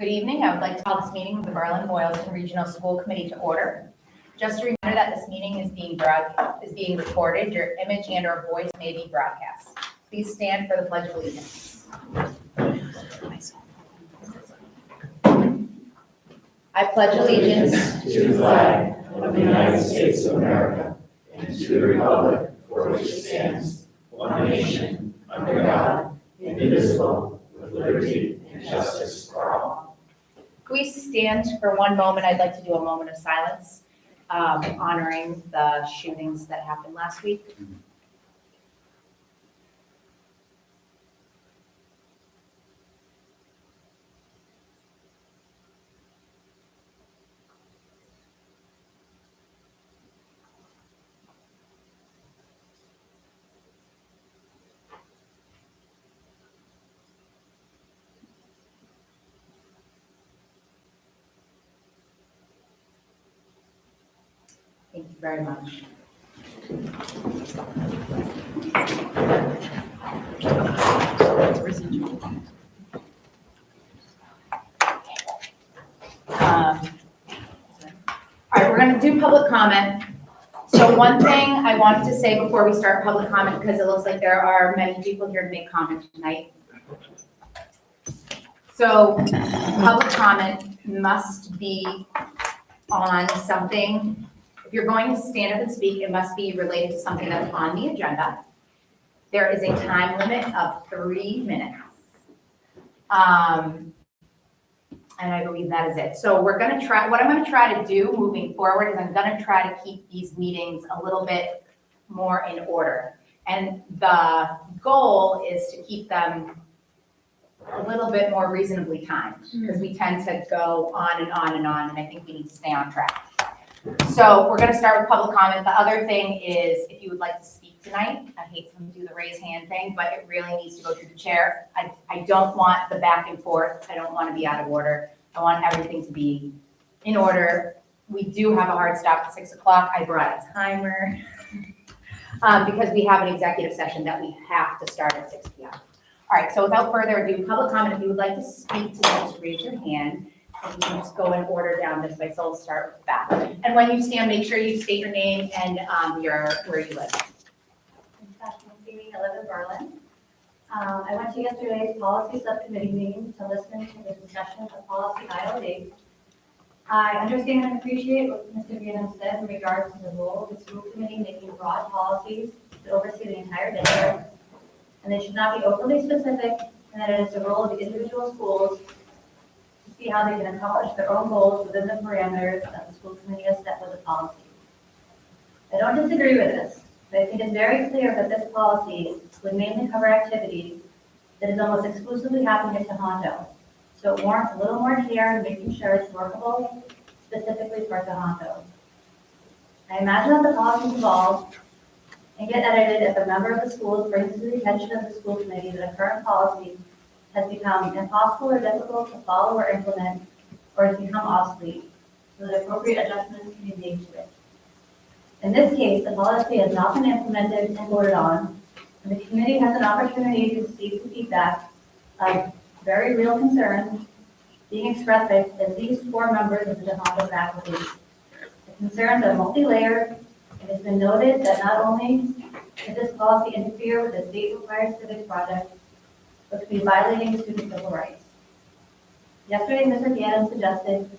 Good evening. I would like to call this meeting of the Berlin-Boylston Regional School Committee to order. Just a reminder that this meeting is being recorded. Your image and or voice may be broadcast. Please stand for the Pledge of Allegiance. I pledge allegiance to the flag of the United States of America and to the republic for which it stands, one nation, under God, indivisible, with liberty and justice for all. Can we stand for one moment? I'd like to do a moment of silence, honoring the shootings that happened last week. Thank you very much. All right, we're going to do public comment. So one thing I wanted to say before we start public comment, because it looks like there are many people here to make comment tonight. So public comment must be on something. If you're going to stand up and speak, it must be related to something that's on the agenda. There is a time limit of 3 minutes. And I believe that is it. So what I'm going to try to do moving forward is I'm going to try to keep these meetings a little bit more in order. And the goal is to keep them a little bit more reasonably timed, because we tend to go on and on and on, and I think we need to stay on track. So we're going to start with public comment. The other thing is, if you would like to speak tonight, I hate to do the raise hand thing, but it really needs to go through the chair. I don't want the back and forth. I don't want to be out of order. I want everything to be in order. We do have a hard stop at 6 o'clock. I brought a timer because we have an executive session that we have to start at 6 p.m. All right, so without further ado, public comment. If you would like to speak to just raise your hand. And you can just go in order down this way, so we'll start with that. And when you stand, make sure you state your name and where you live. I live in Berlin. I went to yesterday's policy subcommittee meeting to listen to the discussion of policy ILD. I understand and appreciate what Mr. Vienna said in regards to the role of the school committee making broad policies to oversee the entire district, and they should not be overly specific, and that it is the role of the individual schools to see how they can accomplish their own goals within the parameters that the school committee has set for the policy. I don't disagree with this, but I think it's very clear that this policy would mainly cover activities that is almost exclusively happening at Tohoto. So it warrants a little more care in making sure it's workable specifically for Tohoto. I imagine that the policies evolve and get edited if a member of the school brings to the attention of the school committee that a current policy has become impossible or difficult to follow or implement, or has become obsolete, so that appropriate adjustments can be made to it. In this case, the policy has not been implemented and voted on, and the committee has an opportunity to seek the feedback of very real concerns being expressed by at least 4 members of the Tohoto faculty. The concerns are multi-layered. It has been noted that not only does this policy interfere with the state-required civics project, but could be violating student civil rights. Yesterday, Mr. Gannon suggested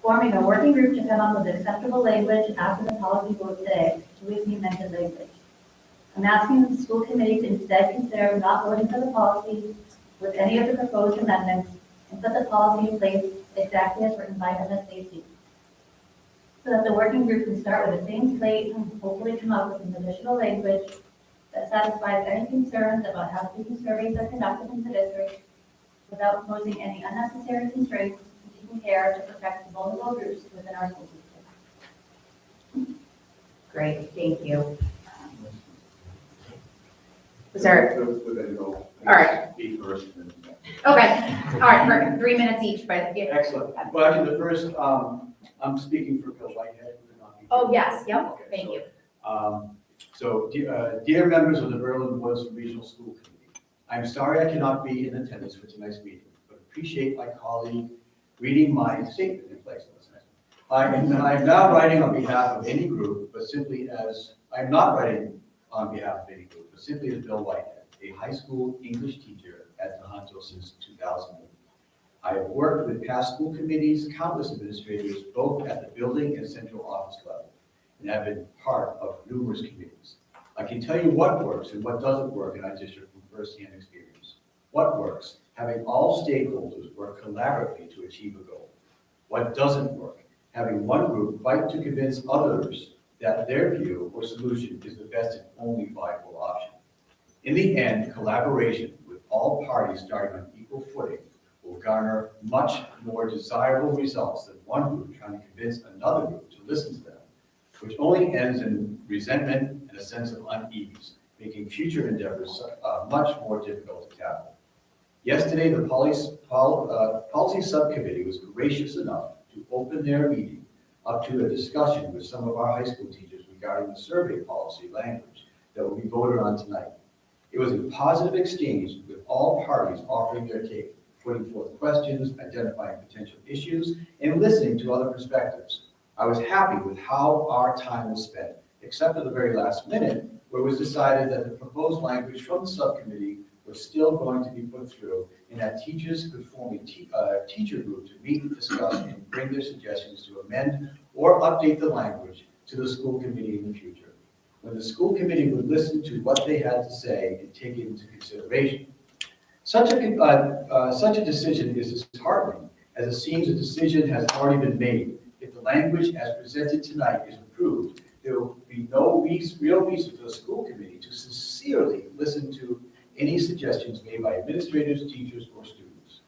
forming a working group to come up with acceptable language after the policy vote today with the amended language. I'm asking the school committee to instead consider not voting for the policy with any of the proposed amendments and put the policy in place exactly as written by MSAC, so that the working group can start with a clean slate and hopefully come up with some additional language that satisfies any concerns about how student surveys are conducted in the district without posing any unnecessary constraints and taking care to protect the vulnerable groups within our school system. Great, thank you. Was there? All right. Speak first. Okay. All right. Perfect. 3 minutes each. But yeah. Excellent. Well, actually, the first, I'm speaking for Bill Whitehead. Oh yes. Yep. Okay, Thank you. So, dear members of the Berlin-Boylston Regional School Committee, I'm sorry I cannot be in attendance for tonight's meeting, but appreciate my colleague reading my statement in place. I'm not writing on behalf of any group, but simply as, I'm not writing on behalf of any group, but simply as Bill Whitehead, a high school English teacher at Tohoto since 2008. I have worked with past school committees, countless administrators, both at the building and central office level, and have been part of numerous committees. I can tell you what works and what doesn't work in our district from firsthand experience. What works? Having all stakeholders work collaboratively to achieve a goal. What doesn't work? Having one group fight to convince others that their view or solution is the best and only viable option. In the end, collaboration with all parties starting on equal footing will garner much more desirable results than one group trying to convince another group to listen to them, which only ends in resentment and a sense of unease, making future endeavors much more difficult to tackle. Yesterday, the policy subcommittee was gracious enough to open their meeting up to a discussion with some of our high school teachers regarding the survey policy language that will be voted on tonight. It was a positive exchange with all parties offering their take, putting forth questions, identifying potential issues, and listening to other perspectives. I was happy with how our time was spent, except at the very last minute, where it was decided that the proposed language from the subcommittee was still going to be put through, and that teachers could form a teacher group to meet, discuss, and bring their suggestions to amend or update the language to the school committee in the future, when the school committee would listen to what they had to say and take it into consideration. Such a decision is disheartening, as it seems a decision has already been made. If the language as presented tonight is approved, there will be no real reason for the school committee to sincerely listen to any suggestions made by administrators, teachers, or students.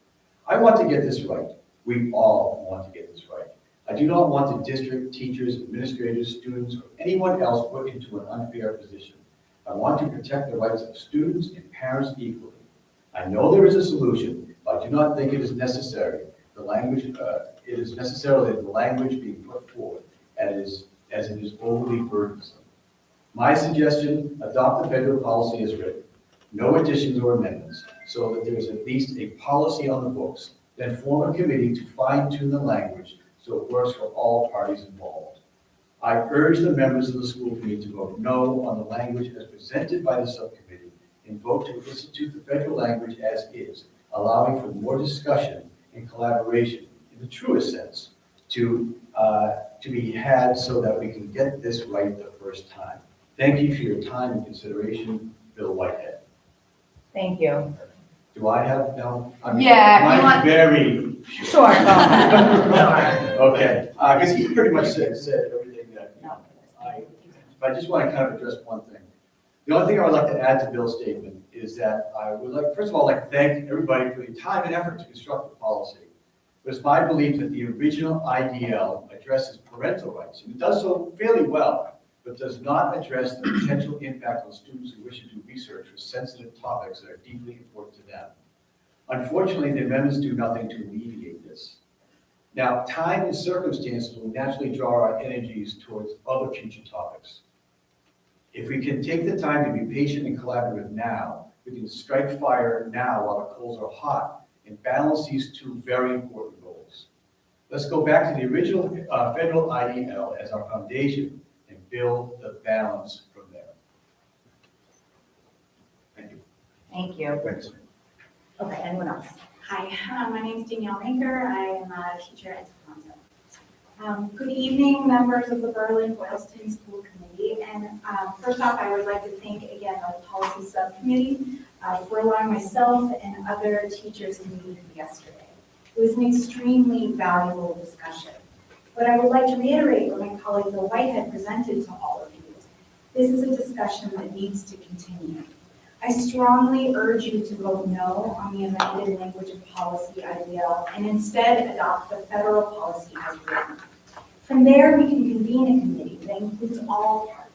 I want to get this right. We all want to get this right. I do not want the district, teachers, administrators, students, or anyone else put into an unfair position. I want to protect the rights of students and parents equally. I know there is a solution, but I do not think it is necessary. It is necessarily the language being put forward as it is overly burdensome. My suggestion, adopt the federal policy as written. No additions or amendments, so that there is at least a policy on the books. Then form a committee to fine-tune the language so it works for all parties involved. I urge the members of the school committee to vote no on the language as presented by the subcommittee and vote to institute the federal language as is, allowing for more discussion and collaboration in the truest sense to be had so that we can get this right the first time. Thank you for your time and consideration, Bill Whitehead. Thank you. Do I have now? Yeah, if you mine's want- very. Sure, go ahead. Okay, because he pretty much said everything that, but I just want to kind of address one thing. The only thing I would like to add to Bill's statement is that I would like, first of all, like to thank everybody for the time and effort to construct the policy. It was my belief that the original IDL addresses parental rights, and it does so fairly well, but does not address the potential impact on students who wish to do research for sensitive topics that are deeply important to them. Unfortunately, the amendments do nothing to alleviate this. Now, time and circumstances will naturally draw our energies towards other future topics. If we can take the time to be patient and collaborative now, we can strike fire now while the coals are hot and balance these two very important goals. Let's go back to the original federal IDL as our foundation and build the balance from there. Thank you. Thank you. Thanks. Okay, anyone else? Hi, my name is Danielle Maker. I am a teacher at Toronto. Good evening, members of the Berlin-Boylston School Committee. And first off, I would like to thank again the policy subcommittee for allowing myself and other teachers to meet with you yesterday. It was an extremely valuable discussion. But I would like to reiterate what my colleague Bill Whitehead presented to all of you. This is a discussion that needs to continue. I strongly urge you to vote no on the amended language of policy IDL and instead adopt the federal policy as written. From there, we can convene a committee that includes all parties.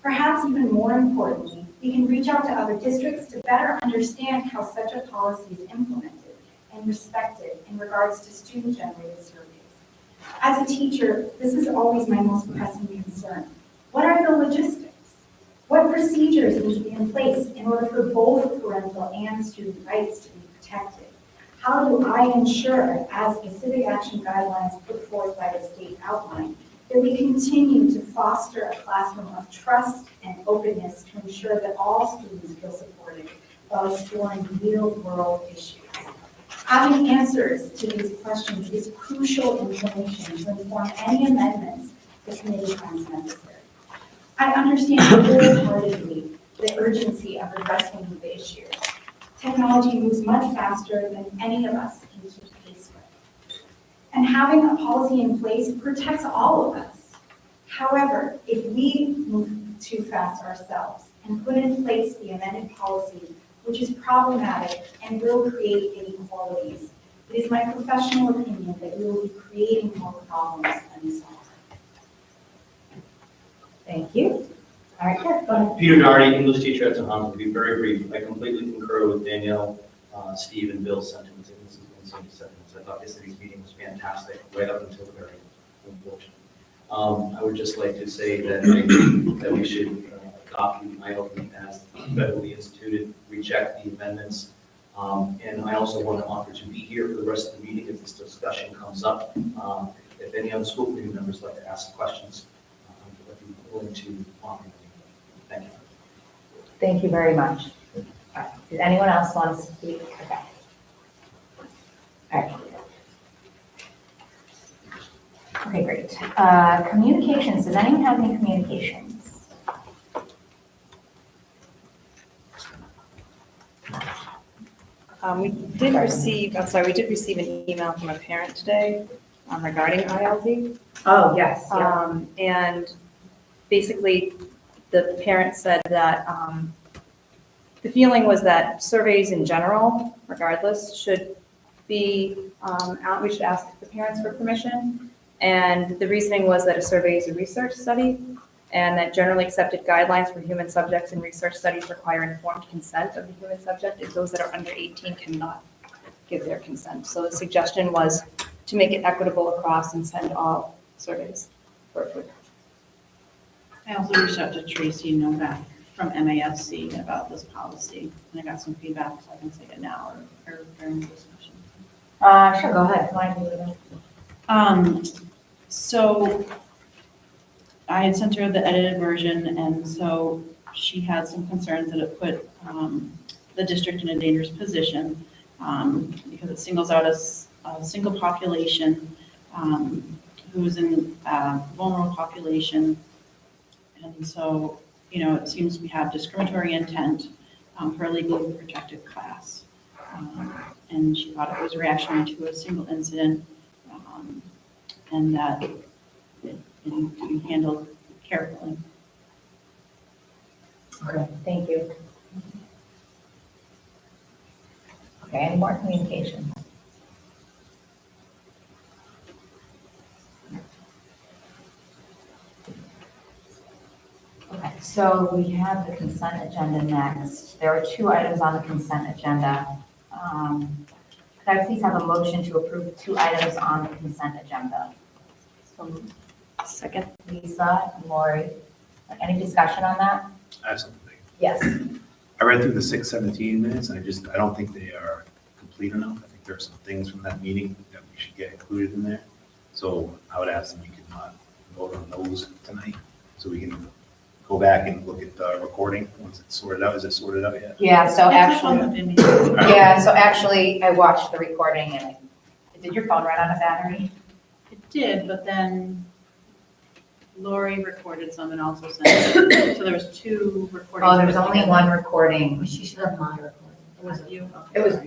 Perhaps even more importantly, we can reach out to other districts to better understand how such a policy is implemented and respected in regards to student-generated surveys. As a teacher, this is always my most pressing concern. What are the logistics? What procedures need to be in place in order for both parental and student rights to be protected? How do I ensure, as specific action guidelines put forth by the state outline, that we continue to foster a classroom of trust and openness to ensure that all students feel supported while exploring real-world issues? Having answers to these questions is crucial information to inform any amendments the committee finds necessary. I understand wholeheartedly the urgency of addressing the issue. Technology moves much faster than any of us can keep pace with. And having a policy in place protects all of us. However, if we move too fast ourselves and put in place the amended policy, which is problematic and will create inequalities, it is my professional opinion that we will be creating more problems than solving. Thank you. All right, Kirk, go ahead. Peter Doherty, English teacher at Tohono. To be very brief, I completely concur with Danielle, Steve, and Bill's sentiments. And this has been some sentiments. I thought yesterday's meeting was fantastic, right up until the very end, unfortunately. I would just like to say that I think that we should adopt the ILP as federally instituted, reject the amendments. And I also want to offer to be here for the rest of the meeting if this discussion comes up. If any other school committee members like to ask questions, I'd be willing to offer them. Thank you. Thank you very much. All right. Does anyone else want to speak? Okay. All right. Okay, great. Communications, does anyone have any communications? We did receive an email from a parent today regarding ILD. Oh, yes, And basically, the parent said that the feeling was that surveys in general, regardless, should be, we should ask the parents for permission. And the reasoning was that a survey is a research study, and that generally accepted guidelines for human subjects in research studies require informed consent of the human subject, and those that are under 18 cannot give their consent. So the suggestion was to make it equitable across and send all surveys for approval. I also reached out to Tracy Novak from MASC about this policy, and I got some feedback, so I can say it now or during the discussion. Sure, go ahead. Why don't you do that? So I had sent her the edited version, and so she had some concerns that it put the district in a dangerous position because it singles out a single population who's in a vulnerable population. And so, you know, it seems we have discriminatory intent for a legally protected class. And she thought it was reactionary to a single incident and that it needed to be handled carefully. Okay, thank you. Okay, any more communication? Okay, so we have the consent agenda next. There are 2 items on the consent agenda. Could I please have a motion to approve the 2 items on the consent agenda? So, Second. Lisa and Lori, any discussion on that? Absolutely. Yes. I read through the 617 minutes, and I don't think they are complete enough. I think there are some things from that meeting that we should get included in there. So I would ask that we could not vote on those tonight, so we can go back and look at the recording once it's sorted out. Is it sorted out yet? Yeah, so actually, Actually, yeah, so actually, I watched the recording and did your phone run out of battery? it did, but then Lori recorded some and also sent it. So there was 2 recordings. Oh, there was only 1 recording. She should have my recording. Was it you? It was-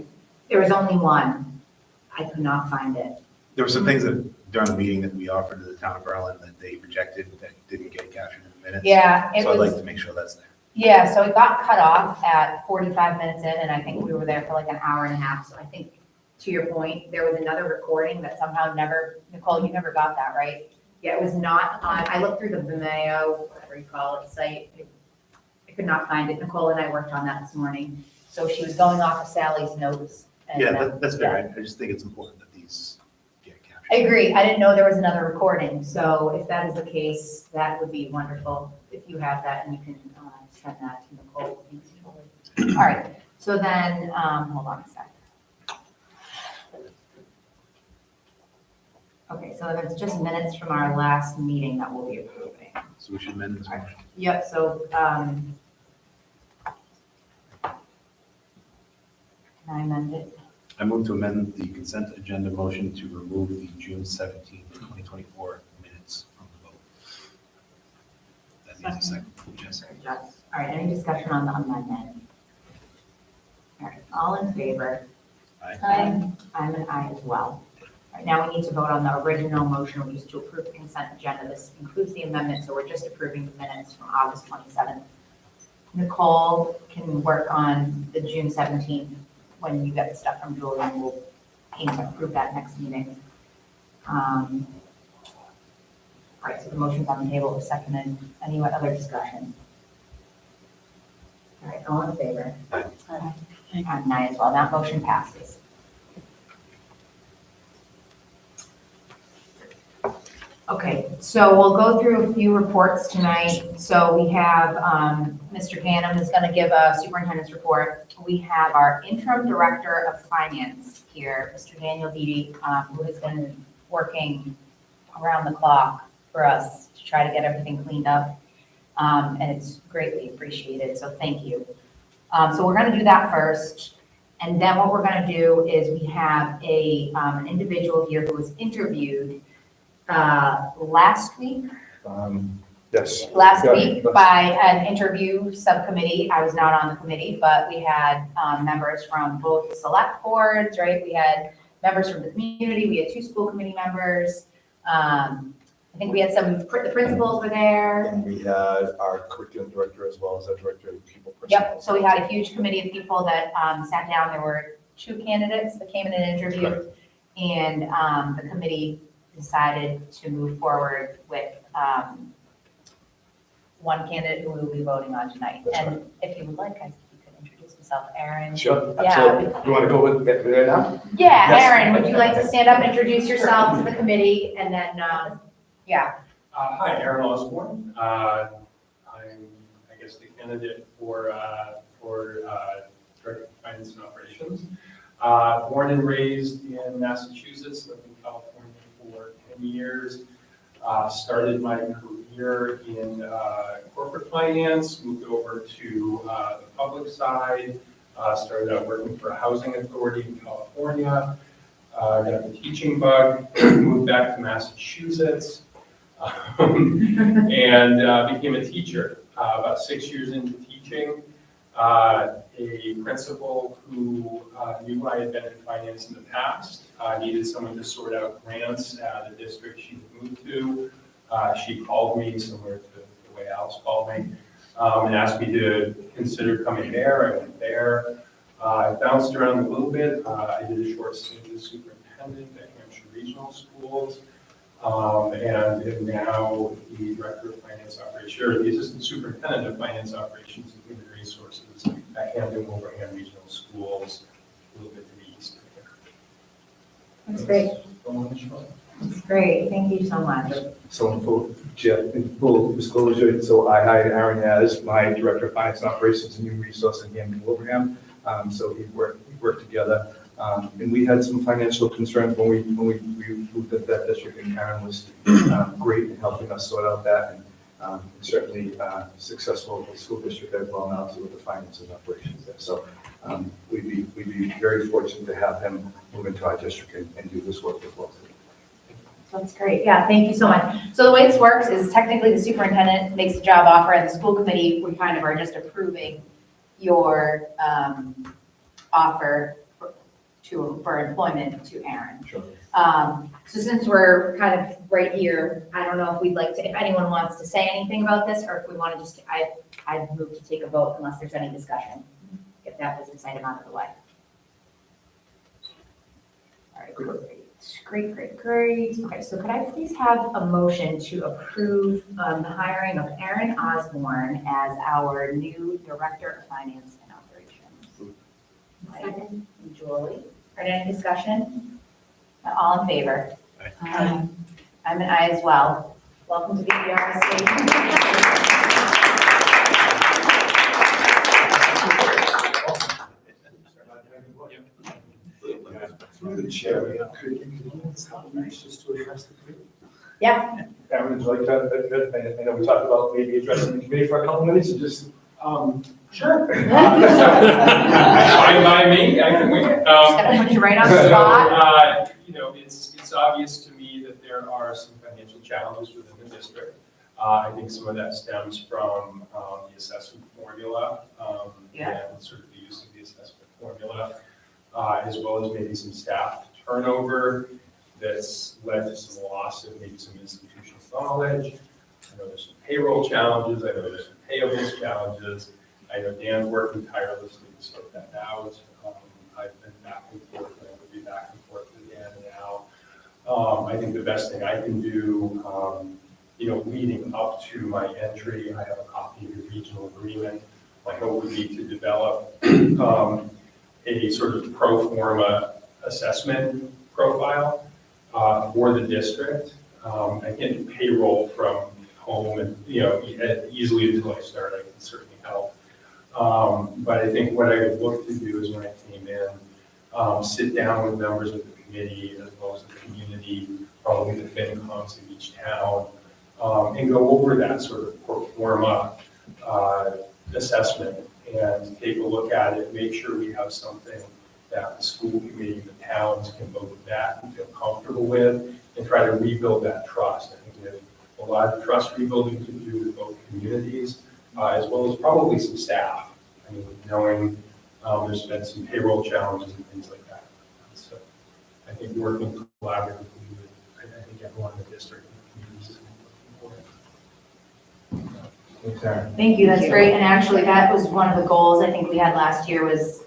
There was only 1. I could not find it. There were some things that during the meeting that we offered to the town of Berlin that they rejected that didn't get captured in the minutes. Yeah, it So I'd like was, to make sure that's there. yeah, so it got cut off at 45 minutes in, and I think we were there for like an hour and a half. So I think, to your point, there was another recording that somehow never, Nicole, you never got that, right? Yeah, it was not on, I looked through the Vimeo, whatever you call it, site. I could not find it. Nicole and I worked on that this morning. So she was going off of Sally's notes. and, Yeah, that's fair. yeah. I just think it's important that these get captured. I agree. I didn't know there was another recording. So if that is the case, that would be wonderful if you have that and you can send that to Nicole. All right. So then, hold on a sec. Okay, so then it's just minutes from our last meeting that we'll be approving. So we should amend this motion. Yep, so, can I amend it? I move to amend the consent agenda motion to remove the June 17th, 2024 minutes from the vote. That needs a second. Yes. All right, any discussion on the amendment? All right, all in favor? Aye. I'm an aye as well. All right, now we need to vote on the original motion, which is to approve the consent agenda. This includes the amendment, so we're just approving the minutes from August 27th. Nicole can work on the June 17th when you get the stuff from Julie, and we'll aim to approve that next meeting. All right, so the motion's on the table, seconded. Any other discussion? All right, all in favor? Aye. I'm an aye as well. That motion passes. Okay, so we'll go through a few reports tonight. So we have, Mr. Canham is going to give a superintendent's report. We have our interim director of finance here, Mr. Daniel Dede, who has been working around the clock for us to try to get everything cleaned up. And it's greatly appreciated, so thank you. So we're going to do that first. And then what we're going to do is we have an individual here who was interviewed last week. Yes. Last Yeah, week that's- by an interview subcommittee. I was not on the committee, but we had members from both select boards, right? We had members from the community. We had 2 school committee members. I think we had the principals were there. And we had our curriculum director as well as our director of people personnel. Yep, so we had a huge committee of people that sat down. There were 2 candidates that came in and interviewed. And the committee decided to move forward with one candidate who we will be voting on tonight. That's And if you would like, you could introduce yourself, Erin. Sure, Yeah. absolutely. You want to go with there now? Yeah, Yes. Erin, would you like to stand up and introduce yourself to the committee? And then, yeah. Hi, Aaron Osborne. I'm, I guess, the candidate for Director of Finance and Operations. Born and raised in Massachusetts, lived in California for 10 years. Started my career in corporate finance, moved over to the public side, started out working for a housing authority in California, got the teaching bug, moved back to Massachusetts, and became a teacher. About 6 years into teaching, a principal who knew I had been in finance in the past, needed someone to sort out grants at the district she had moved to. She called me, similar to the way Alice called me, and asked me to consider coming there. I went there. I bounced around a little bit. I did a short stint as superintendent at Hampshire Regional Schools. And am now the director of finance operations, or the assistant superintendent of finance operations and human resources at Hampton Wilbraham Regional Schools, a little bit to the east. That's great. That's great. Thank you so much. So in full disclosure, so I hired Aaron as my director of finance and operations and human resources in Hampton Wilbraham. So we worked together. And we had some financial concerns when we moved to that district, and Karen was great in helping us sort out that, and certainly successful with the school district as well now too with the finance and operations there. So we'd be very fortunate to have him move into our district and do this work as well. That's great. Yeah, thank you so much. So the way this works is technically the superintendent makes the job offer, and the school committee, we kind of are just approving your offer for employment to Aaron. Sure. So since we're kind of right here, I don't know if we'd like to, if anyone wants to say anything about this, or if we want to just, I'd move to take a vote unless there's any discussion. Get that business item out of the way. All right, great. Okay, so could I please have a motion to approve the hiring of Aaron Osborne as our new Director of Finance and Operations? Second. Julie. Are there any discussion? All in favor? Aye. I'm an aye as well. Welcome to the ERSC. Through the chair, could you stop just to address the committee? Yeah. Aaron, would you like to, I know we talked about maybe addressing the committee for a couple minutes, and just. Sure. Fine by me, I can wait. Just gonna put you right on the spot. It's obvious to me that there are some financial challenges within the district. I think some of that stems from the assessment formula, and sort of the use of the assessment formula, as well as maybe some staff turnover that's led to some loss of maybe some institutional knowledge. I know there's some payroll challenges, I know there's some payables challenges. I know Dan's working tirelessly to sort that out. I've been back and forth, and I will be back and forth with Dan now. I think the best thing I can do, leading up to my entry, I have a copy of the regional agreement. My hope would be to develop a sort of pro forma assessment profile for the district. I can payroll from home and, easily until I start, I can certainly help. But I think what I would look to do is when I came in, sit down with members of the committee as well as the community, probably the FinComs of each town, and go over that sort of pro forma assessment and take a look at it, make sure we have something that the school committee, the towns can vote with that and feel comfortable with, and try to rebuild that trust. I think we have a lot of trust rebuilding to do with both communities, as well as probably some staff. I mean, knowing there's been some payroll challenges and things like that. So I think working collaboratively with, I think everyone in the district and communities is important. Thanks, Aaron. Thank you, that's great. And actually, that was one of the goals I think we had last year was,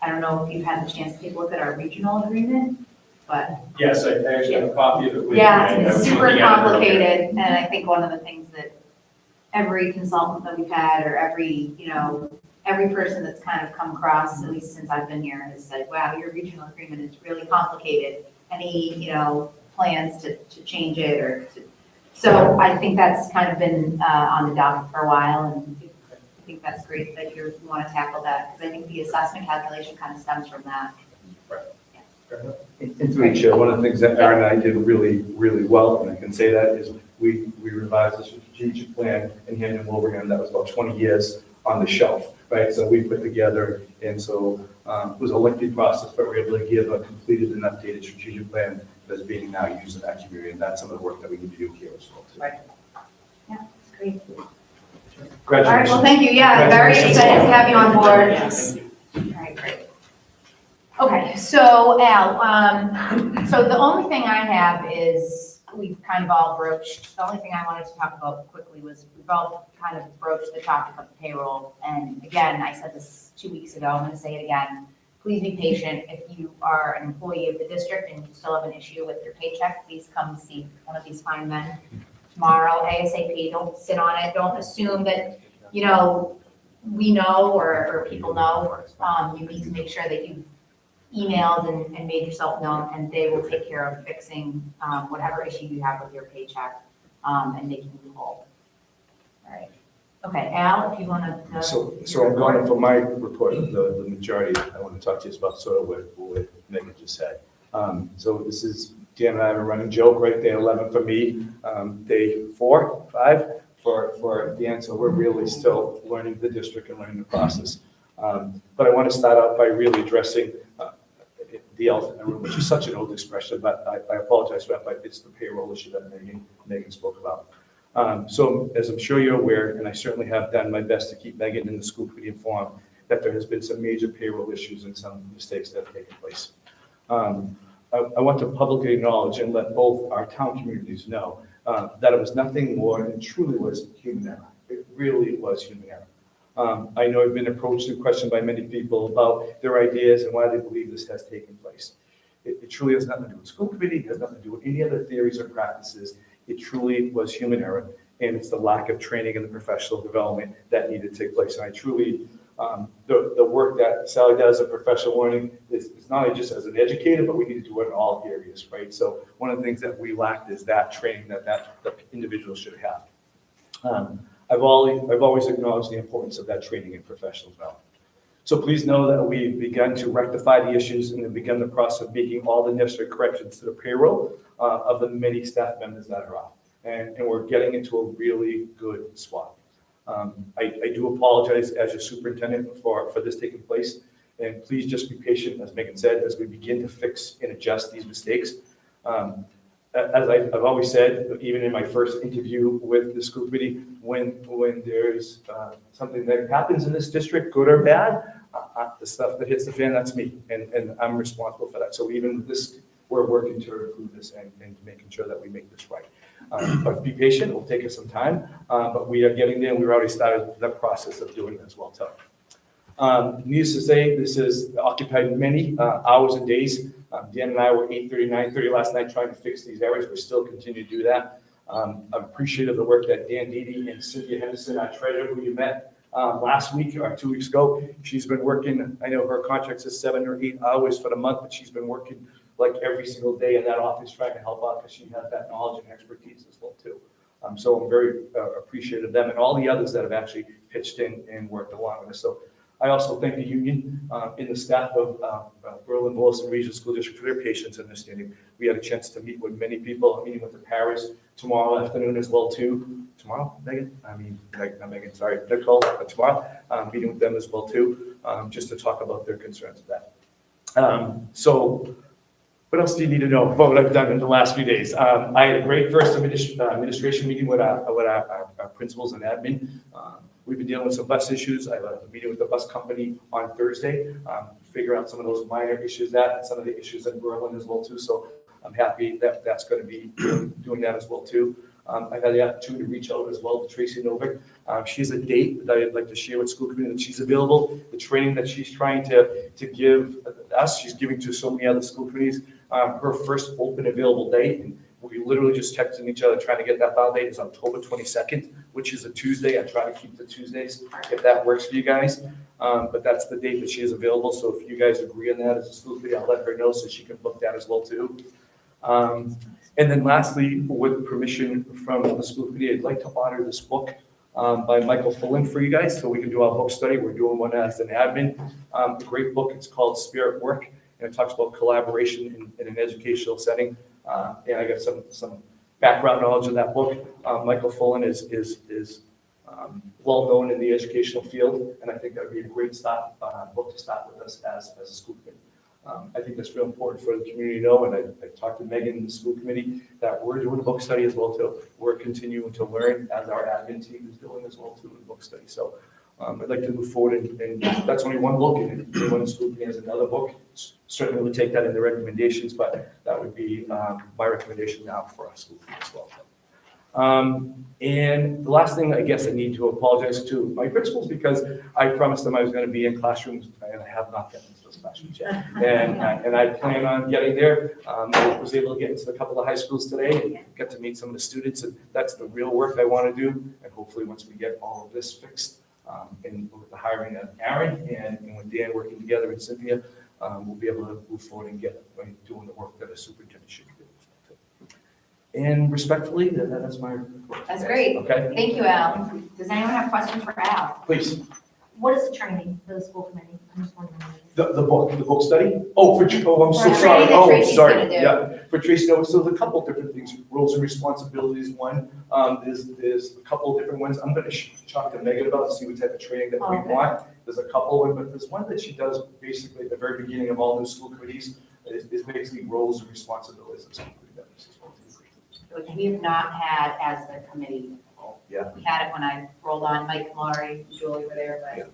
I don't know if you've had the chance to take a look at our regional agreement, but. Yes, I actually have a copy of it with me. Yeah, I it's was super looking at it earlier. complicated, and I think one of the things that every consultant that we've had, or every person that's kind of come across, at least since I've been here, has said, wow, your regional agreement is really complicated. Any, plans to change it or to, so I think that's kind of been on the docket for a while, and I think that's great that you want to tackle that, because I think the assessment calculation kind of stems from that. Right. Yeah. Fair enough. And through the chair, one of the things that Aaron and I did really, really well, and I can say that, is we revised the strategic plan in Hampton Wilbraham that was about 20 years on the shelf, right? So we put together, and so it was a lengthy process, but we were able to give a completed and updated strategic plan that's being now used in that community, and that's some of the work that we need to do here as well. Too. Right. Yeah, that's great. Congratulations. All right, well, thank you. Yeah, I'm very excited to have you on board. Yes. All right, great. Okay, so Al, so the only thing I have is we've kind of all broached, the only thing I wanted to talk about quickly was we've all kind of broached the topic of payroll. And again, I said this 2 weeks ago, I'm going to say it again. Please be patient. If you are an employee of the district and you still have an issue with your paycheck, please come see one of these fine men tomorrow, ASAP. Don't sit on it. Don't assume that, we know or people know. You need to make sure that you've emailed and made yourself known, and they will take care of fixing whatever issue you have with your paycheck and making you whole. All right. Okay, Al, if you want to. So I'm going for my report, the majority, I want to talk to you about sort of what Megan just said. So this is, Dan and I have a running joke, right? Day 11 for me, day 4, 5 for Dan, so we're really still learning the district and learning the process. But I want to start out by really addressing the elephant in the room, which is such an old expression, but I apologize for that, but it's the payroll issue that Megan spoke about. So as I'm sure you're aware, and I certainly have done my best to keep Megan and the school committee informed, that there has been some major payroll issues and some mistakes that have taken place. I want to publicly acknowledge and let both our town communities know that it was nothing more and truly was human error. It really was human error. I know I've been approached and questioned by many people about their ideas and why they believe this has taken place. It truly has nothing to do with school committee, it has nothing to do with any other theories or practices. It truly was human error, and it's the lack of training and the professional development that needed to take place. And I truly, the work that Sally does at professional learning is not only just as an educator, but we need to do it in all areas, right? So one of the things that we lacked is that training that the individual should have. I've always acknowledged the importance of that training and professional development. So please know that we've begun to rectify the issues and have begun the process of making all the necessary corrections to the payroll of the many staff members that are off. And we're getting into a really good spot. I do apologize as your superintendent for this taking place. And please just be patient, as Megan said, as we begin to fix and adjust these mistakes. As I've always said, even in my first interview with the school committee, when there's something that happens in this district, good or bad, the stuff that hits the fan, that's me, and I'm responsible for that. So even this, we're working to improve this and making sure that we make this right. But be patient, it'll take us some time, but we are getting there, and we've already started the process of doing it as well, too. Needless to say, this has occupied many hours and days. Dan and I were 8:30, 9:30 last night trying to fix these errors. We still continue to do that. I'm appreciative of the work that Dan Dede and Cynthia Henderson, our treasurer, who you met last week or 2 weeks ago. She's been working, I know her contract says 7 or 8 hours for the month, but she's been working like every single day in that office trying to help out because she has that knowledge and expertise as well, too. So I'm very appreciative of them and all the others that have actually pitched in and worked along with us. So I also thank the union and the staff of Berlin Boylston Regional School District for their patience and understanding. We had a chance to meet with many people. I'm meeting with the parents tomorrow afternoon as well too. Tomorrow, Megan? Not Megan, sorry, Nicole. Tomorrow, meeting with them as well too, just to talk about their concerns with that. So what else do you need to know about what I've done in the last few days? I had a great first administration meeting with our principals and admin. We've been dealing with some bus issues. I have a meeting with the bus company on Thursday, figure out some of those minor issues and some of the issues in Berlin as well too. So I'm happy that that's going to be doing that as well too. I've had the opportunity to reach out as well to Tracy Novick. She has a date that I'd like to share with school committee that she's available. The training that she's trying to give us, she's giving to so many other school committees. Her first open available date, and we literally just texting each other trying to get that file date, is October 22nd, which is a Tuesday. I try to keep the Tuesdays if that works for you guys. But that's the date that she is available. So if you guys agree on that as a school committee, I'll let her know so she can book that as well too. And then lastly, with permission from the school committee, I'd like to honor this book by Michael Fullen for you guys so we can do our book study. We're doing one as an admin. A great book. It's called Spirit Work, and it talks about collaboration in an educational setting. And I got some background knowledge of that book. Michael Fullen is well known in the educational field, and I think that would be a great book to start with us as a school committee. I think that's real important for the community to know, and I talked to Megan in the school committee that we're doing a book study as well too. We're continuing to learn as our admin team is doing as well too in book study. So I'd like to move forward, and that's only one book, and if anyone in the school committee has another book, certainly we'll take that in the recommendations, but that would be my recommendation now for our school committee as well. And the last thing, I guess I need to apologize to my principals because I promised them I was going to be in classrooms, and I have not gotten into those classrooms yet. And I plan on getting there. I was able to get into a couple of high schools today and get to meet some of the students, and that's the real work I want to do. And hopefully once we get all of this fixed, and with the hiring of Aaron and with Dan working together and Cynthia, we'll be able to move forward and get doing the work that a superintendent should do. And respectfully, that's my report. That's great. Okay, Thank you, Al. Does anyone have questions for Al? please. What is the training for the school committee? I'm just wondering. The book study? Oh, I'm so For sorry. training that Oh, Tracy's sorry. gonna do. Yeah, for Tracy, no, so there's a couple different things, roles and responsibilities. One, there's a couple of different ones. I'm going to talk to Megan about and see what type of training that we Okay. want. There's a couple of them, but there's one that she does basically at the very beginning of all new school committees is basically roles and responsibilities of school committee members. Which we have not had as the committee. Yeah. We had it when I rolled on, Mike, Laurie, Julie were there, but.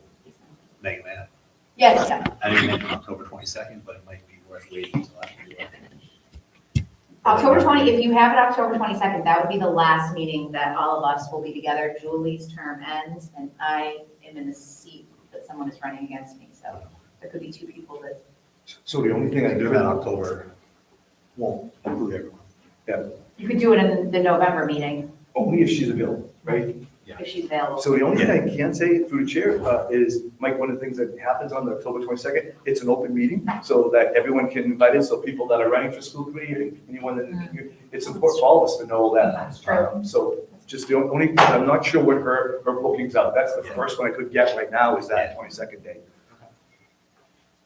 Megan, man, Yes, yeah. I didn't mention October 22nd, but it might be worth waiting until after you are. October 20, if you have it October 22nd, that would be the last meeting that all of us will be together. Julie's term ends, and I am in the seat that someone is running against me, so there could be two people that. So the only thing I do Do that October won't include everyone. You could do it in the November meeting, only if she's available, right? if she's available. So the only thing I can say through the chair is, Mike, one of the things that happens on the October 22nd, it's an open meeting so that everyone can invite in. So people that are running for school committee, and anyone that, it's important for all of us to know that. That's true. So just the only, I'm not sure what her bookings out. That's the first one I could get right now is that 22nd day.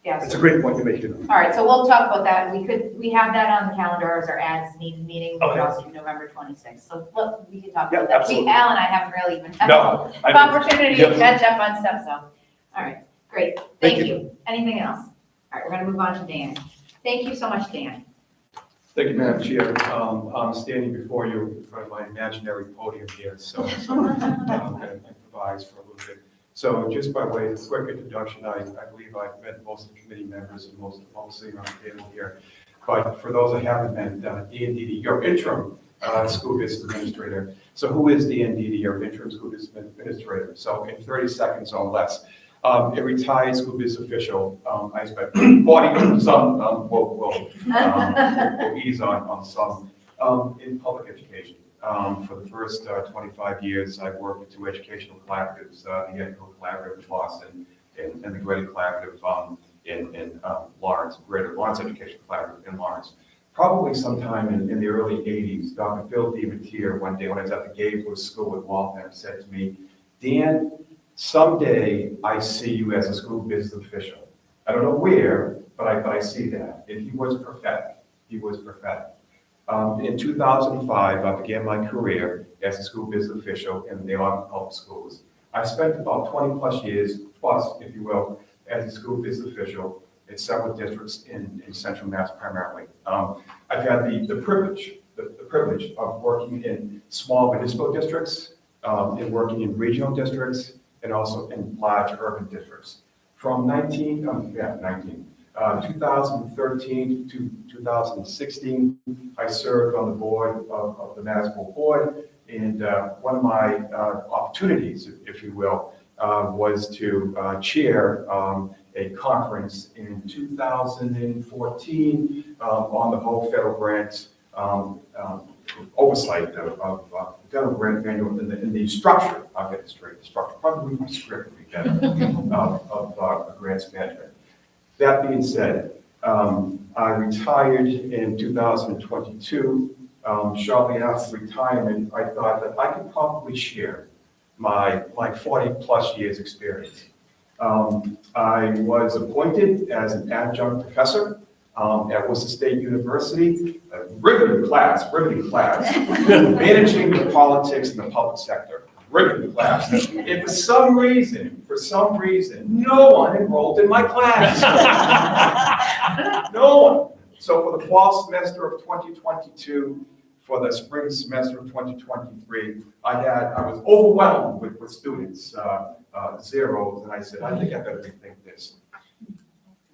Yes. It's a great point to make, you know. All right, so we'll talk about that. We have that on the calendar as our ads needs meeting. We Okay. also do November 26th. So look, we can talk Yeah, about that. absolutely. Al and I haven't really even had No, an I- opportunity yeah. to catch up on stuff, so. All right, great. Thank Thank you. Anything else? All right, we're gonna move on to Dan. Thank you so much, Dan. Thank you, Madam Chair. I'm standing before you in front of my imaginary podium here, so I'm going to improvise for a little bit. So just by way of quick introduction, I believe I've met most of the committee members and mostly on the table here. But for those I haven't met, Dean Didi, your interim school business administrator. So who is Dean Didi, your interim school business administrator? So in 30 seconds or less. A retired school business official. I spent 40 some, we'll ease on some, in public education. For the first 25 years, I've worked with two educational collaboratives, the Echo Collaborative in Boston and the Greater Collaborative in Lawrence, Greater Lawrence Education Collaborative in Lawrence. Probably sometime in the early 80s, Dr. Phil DiMattia, one day when I was at the Gainesville School at Waltham, said to me, Dan, someday I see you as a school business official. I don't know where, but I see that. And he was prophetic. He was prophetic. In 2005, I began my career as a school business official in the Auburn Public Schools. I spent about 20 plus years, if you will, as a school business official in several districts in Central Mass primarily. I've had the privilege of working in small municipal districts, and working in regional districts, and also in large urban districts. From 2013 to 2016, I served on the board of the Massport board, and one of my opportunities, if you will, was to chair a conference in 2014 on the whole federal grants oversight of federal grant manual in the structure, I'll get it straight, the structure, probably my script would be better, of grants management. That being said, I retired in 2022. Shortly after retirement, I thought that I could probably share my 40 plus years experience. I was appointed as an adjunct professor at Worcester State University, a riveting class, managing the politics in the public sector, riveting class. And for some reason, no one enrolled in my class. No one. So for the fall semester of 2022, for the spring semester of 2023, I was overwhelmed with students, zeros, and I said, I think I better rethink this.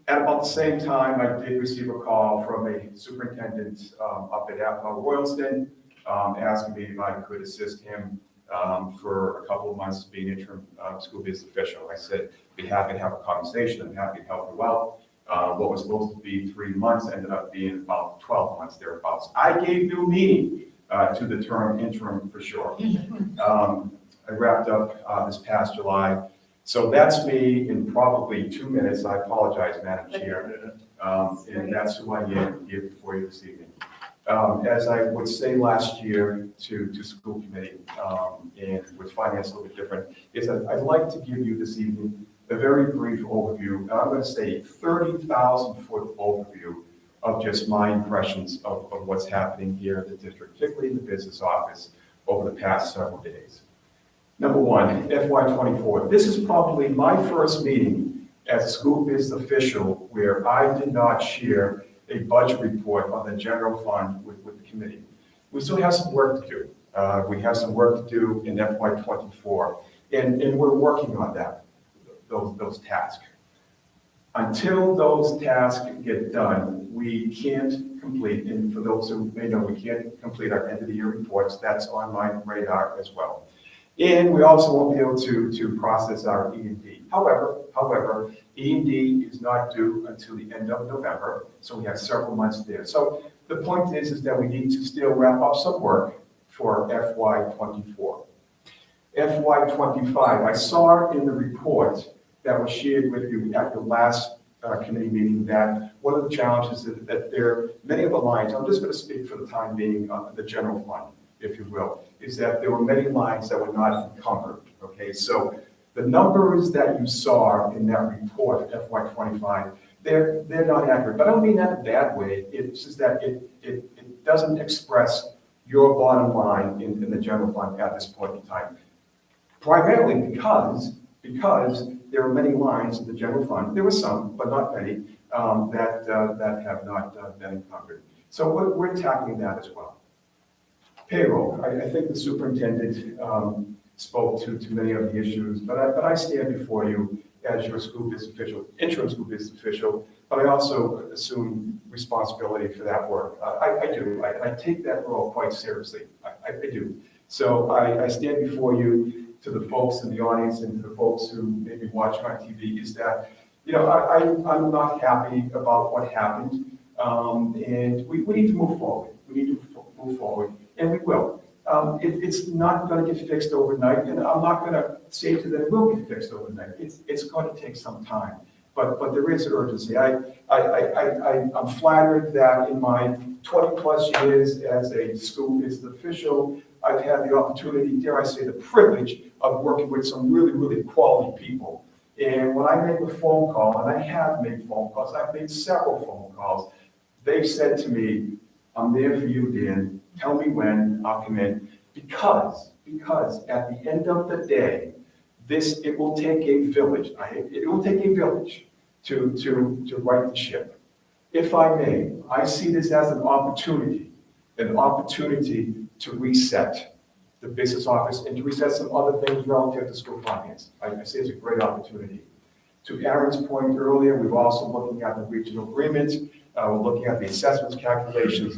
At about the same time, I did receive a call from a superintendent up at Royalston, asking me if I could assist him for a couple of months being interim school business official. I said, be happy to have a conversation. I'm happy to help you out. What was supposed to be 3 months ended up being about 12 months thereabouts. I gave new meaning to the term interim for sure. I wrapped up this past July. So that's me in probably 2 minutes. I apologize, Madam Chair. And that's who I am here before you this evening. As I would say last year to school committee, and with finance a little bit different, is that I'd like to give you this evening a very brief overview. And I'm going to say 30,000-foot overview of just my impressions of what's happening here in the district, particularly in the business office over the past several days. Number one, FY24. This is probably my first meeting as a school business official where I did not share a budget report on the general fund with the committee. We still have some work to do. We have some work to do in FY24, and we're working on that, those tasks. Until those tasks get done, we can't complete, and for those who may know, we can't complete our end of the year reports. That's on my radar as well. And we also won't be able to process our E&D. However, E&D is not due until the end of November, so we have several months there. So the point is that we need to still wrap up some work for FY24. FY25, I saw in the report that was shared with you at the last committee meeting that one of the challenges is that there are many of the lines, I'm just going to speak for the time being the general fund, if you will, is that there were many lines that were not encumbered, okay? So the numbers that you saw in that report, FY25, they're not accurate. But I don't mean that in a bad way. It's just that it doesn't express your bottom line in the general fund at this point in time. Primarily because there are many lines in the general fund, there were some, but not many, that have not been encumbered. So we're tackling that as well. Payroll, I think the superintendent spoke to many of the issues, but I stand before you as your school business official, interim school business official, but I also assume responsibility for that work. I do. I take that role quite seriously. I do. So I stand before you, to the folks in the audience and to the folks who may be watching on TV, is that, I'm not happy about what happened, and we need to move forward. We need to move forward, and we will. It's not going to get fixed overnight, and I'm not going to say to them it will get fixed overnight. It's going to take some time, but there is urgency. I'm flattered that in my 20 plus years as a school business official, I've had the opportunity, dare I say, the privilege of working with some really, really quality people. And when I make a phone call, and I have made phone calls, I've made several phone calls, they've said to me, I'm there for you, Dan. Tell me when, I'll come in. Because at the end of the day, it will take a village. It will take a village to right the ship. If I may, I see this as an opportunity to reset the business office and to reset some other things relative to school finance. I see it's a great opportunity. To Aaron's point earlier, we're also looking at the regional agreements. We're looking at the assessments calculations,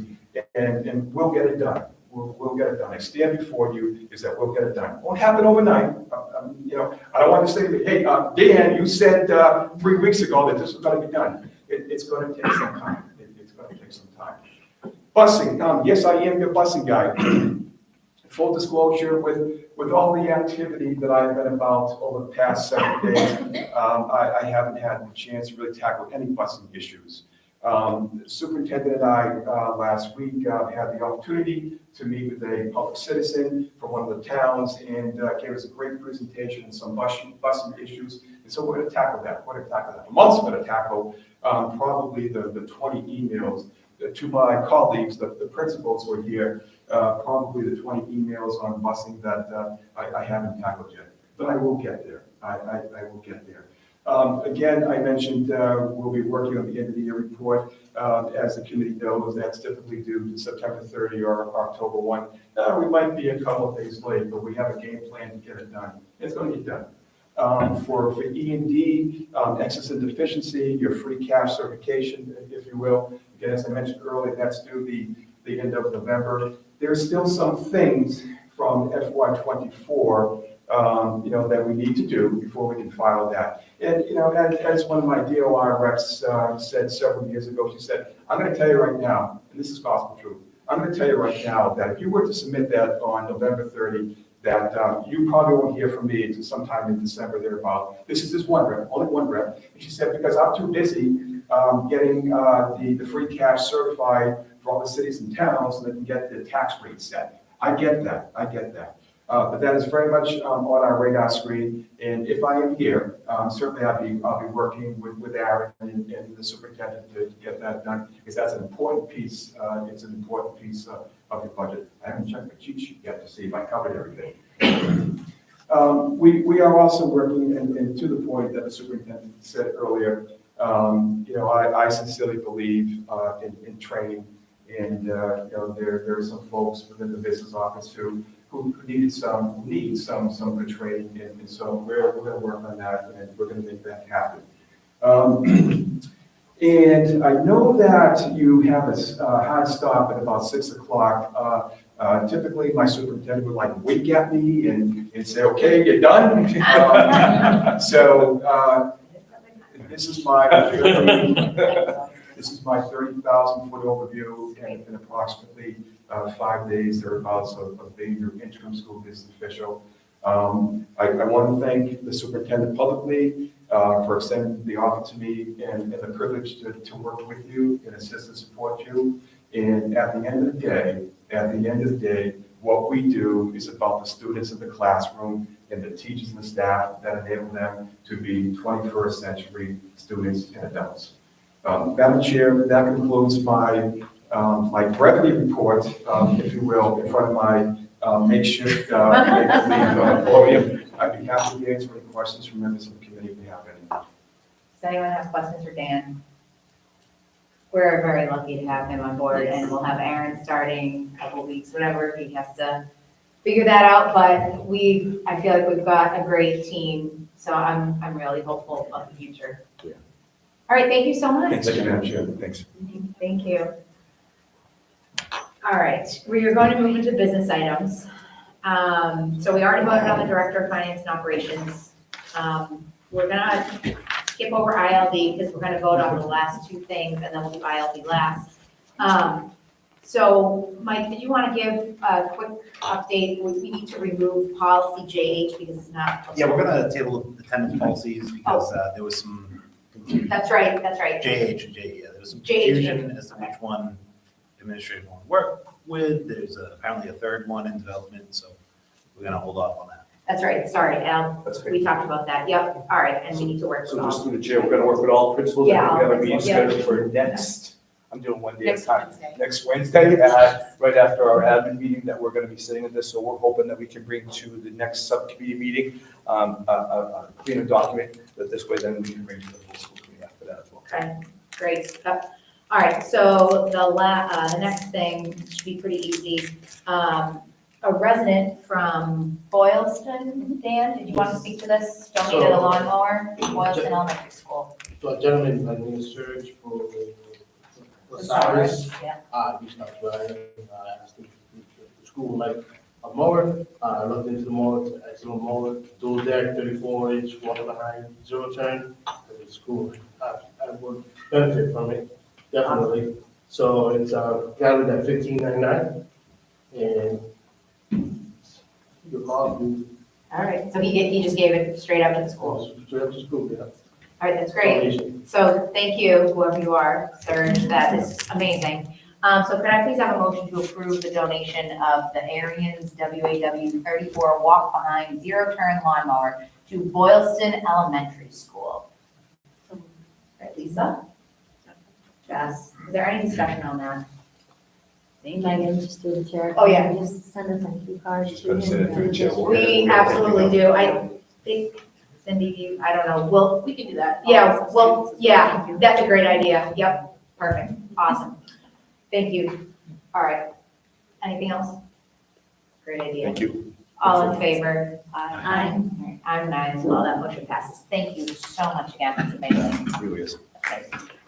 and we'll get it done. We'll get it done. I stand before you is that we'll get it done. It won't happen overnight. I don't want to say, hey, Dan, you said 3 weeks ago that this was going to be done. It's going to take some time. It's going to take some time. Busing. Yes, I am your busing guy. Full disclosure, with all the activity that I've been about over the past 7 days, I haven't had the chance to really tackle any busing issues. The superintendent and I last week had the opportunity to meet with a public citizen from one of the towns and gave us a great presentation on some busing issues. And so we're going to tackle that. I'm also going to tackle probably the 20 emails to my colleagues, the principals who are here, probably the 20 emails on busing that I haven't tackled yet. But I will get there. I will get there. Again, I mentioned we'll be working on the end of the year report. As the committee knows, that's typically due to September 30 or October 1. We might be a couple of days late, but we have a game plan to get it done. It's going to get done. For E&D, excess and deficiency, your free cash certification, if you will. Again, as I mentioned earlier, that's due the end of November. There's still some things from FY24 that we need to do before we can file that. And, as one of my DOR reps said several years ago, she said, I'm going to tell you right now, and this is gospel truth, I'm going to tell you right now that if you were to submit that on November 30, that you probably won't hear from me until sometime in December thereabout. This is just one rep, only one rep. And she said, because I'm too busy getting the free cash certified for all the cities and towns so they can get the tax rate set. I get that. But that is very much on our radar screen. And if I am here, certainly I'll be working with Aaron and the superintendent to get that done, because that's an important piece. It's an important piece of your budget. I haven't checked my cheat sheet yet to see if I covered everything. We are also working, and to the point that the superintendent said earlier, I sincerely believe in training, and there are some folks within the business office who need some good training, and so we're going to work on that, and we're going to make that happen. And I know that you have a hard stop at about 6 o'clock. Typically, my superintendent would wink at me and say, "Okay, you're done." So this is my 30,000-foot overview in approximately 5 days thereabouts of being your interim school business official. I want to thank the superintendent publicly for extending the offer to me and the privilege to work with you and assist and support you. And at the end of the day, what we do is about the students in the classroom and the teachers and the staff that enable them to be 21st century students and adults. Madam Chair, that concludes my brevity report, if you will, in front of my makeshift make-believe podium. I'd be happy to answer any questions from members of the committee if you have any. Does anyone have questions for Dan? We're very lucky to have him on board, and we'll have Aaron starting a couple weeks, whatever, he has to figure that out, but I feel like we've got a great team, so I'm really hopeful of the future. Yeah. All right, thank you so much. Thank you, Madam Chair. Thanks. Thank you. All right, we are going to move into business items. So we already voted on the Director of Finance and Operations. We're gonna skip over ILD because we're gonna vote on the last two things, and then we'll do ILD last. So Mike, did you want to give a quick update? We need to remove policy JH because it's not. Yeah, we're gonna table attendance policies because there was some confusion. That's right. JH and JE, yeah, there was some JH. confusion as to which one administrative want to work with. There's apparently a third one in development, so we're gonna hold off on that. That's right, sorry, Al, That's we talked about that, yep, all right, and we need to work with So just all. through the chair, we're gonna work with all principals. Yeah, I think we have a meeting all principals, scheduled for next, I'm doing one day at a Next time. Wednesday. Next Wednesday, right after our admin meeting, that we're gonna be sitting at this, so we're hoping that we can bring to the next subcommittee meeting, a cleaner document, that this way then we can bring to the full school committee after that as well. Okay, great. All right, so the next thing should be pretty easy. A resident from Boylston, Dan, did you want to speak to this? Donated a lawnmower, Boylston Elementary School. So a gentleman by the name of Serge for Osiris, Yeah, reached out to Ryan, asked him if the school would like a mower. I looked into the mower, excellent mower, dual deck, 34-inch, water behind, zero turn. The school, I would benefit from it, definitely. So it's valued at $15.99, and the cost is all right, so he just gave it straight up to the school. straight up to school, yeah. All right, that's great. Donation. So thank you, whoever you are, Serge, that is amazing. So could I please have a motion to approve the donation of the Arians WAW 34 walk-behind zero-turn lawnmower to Boylston Elementary School? All right, Lisa? Jess, is there any discussion on that? Thank you. Megan, just through the chair. Oh, yeah. Can you Just send a thank you card Just to gonna send it through him. the chair. We absolutely do. I think, Cindy, I don't know, We can do that. yeah, that's a great idea. Yep, perfect, awesome. Thank you. All right. Anything else? Great idea. Thank you. All in favor? Aye. All right, I'm nine as well, that motion passes. Thank you so much again, that's amazing. It really is.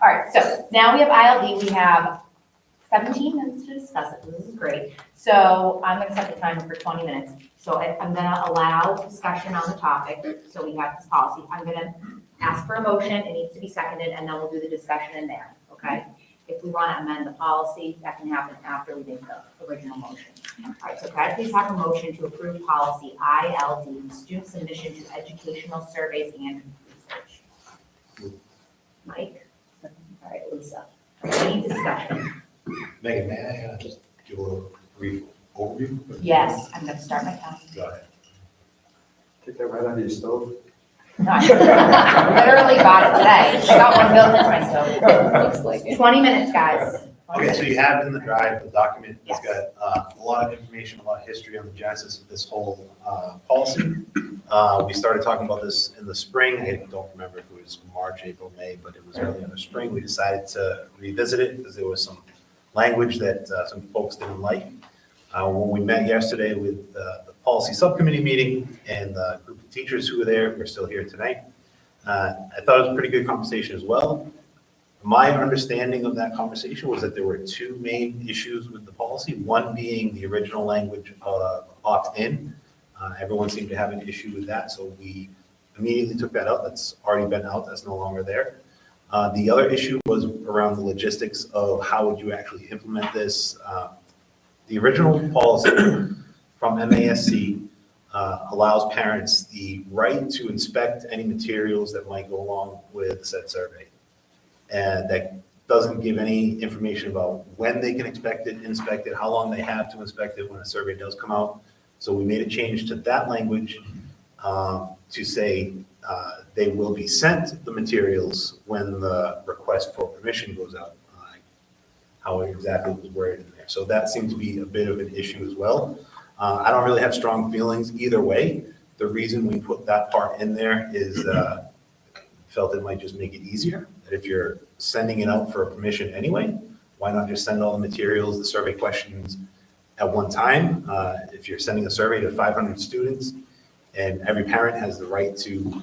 All right, so now we have ILD, we have 17 minutes to discuss it, this is great. So I'm gonna set the timer for 20 minutes. So I'm gonna allow discussion on the topic, so we have this policy. I'm gonna ask for a motion, it needs to be seconded, and then we'll do the discussion in there, okay? If we wanna amend the policy, that can happen after we make the original motion. All right, so could I please have a motion to approve policy ILD, student submission to educational surveys and research? Mike? All right, Lisa. Any discussion? Megan, may I just do a brief overview? Yes, I'm gonna start my time. Go ahead. Take that right out of your stove. No, I literally got it today. She got one built into my stove. Looks like it. 20 minutes, guys. Okay, so you have in the drive, the document, it's Yes. got a lot of information, a lot of history on the genesis of this whole policy. We started talking about this in the spring, I don't remember if it was March, April, May, but it was early in the spring. We decided to revisit it because there was some language that some folks didn't like. When we met yesterday with the policy subcommittee meeting and the group of teachers who were there, we're still here tonight, I thought it was a pretty good conversation as well. My understanding of that conversation was that there were two main issues with the policy, one being the original language of opt-in. Everyone seemed to have an issue with that, so we immediately took that out. That's already been out, that's no longer there. The other issue was around the logistics of how would you actually implement this. The original policy from MASC allows parents the right to inspect any materials that might go along with said survey. And that doesn't give any information about when they can inspect it, how long they have to inspect it when a survey does come out. So we made a change to that language to say they will be sent the materials when the request for permission goes out. How exactly it was worded in there. So that seemed to be a bit of an issue as well. I don't really have strong feelings either way. The reason we put that part in there is felt it might just make it easier. That if you're sending it out for a permission anyway, why not just send all the materials, the survey questions at one time? If you're sending a survey to 500 students and every parent has the right to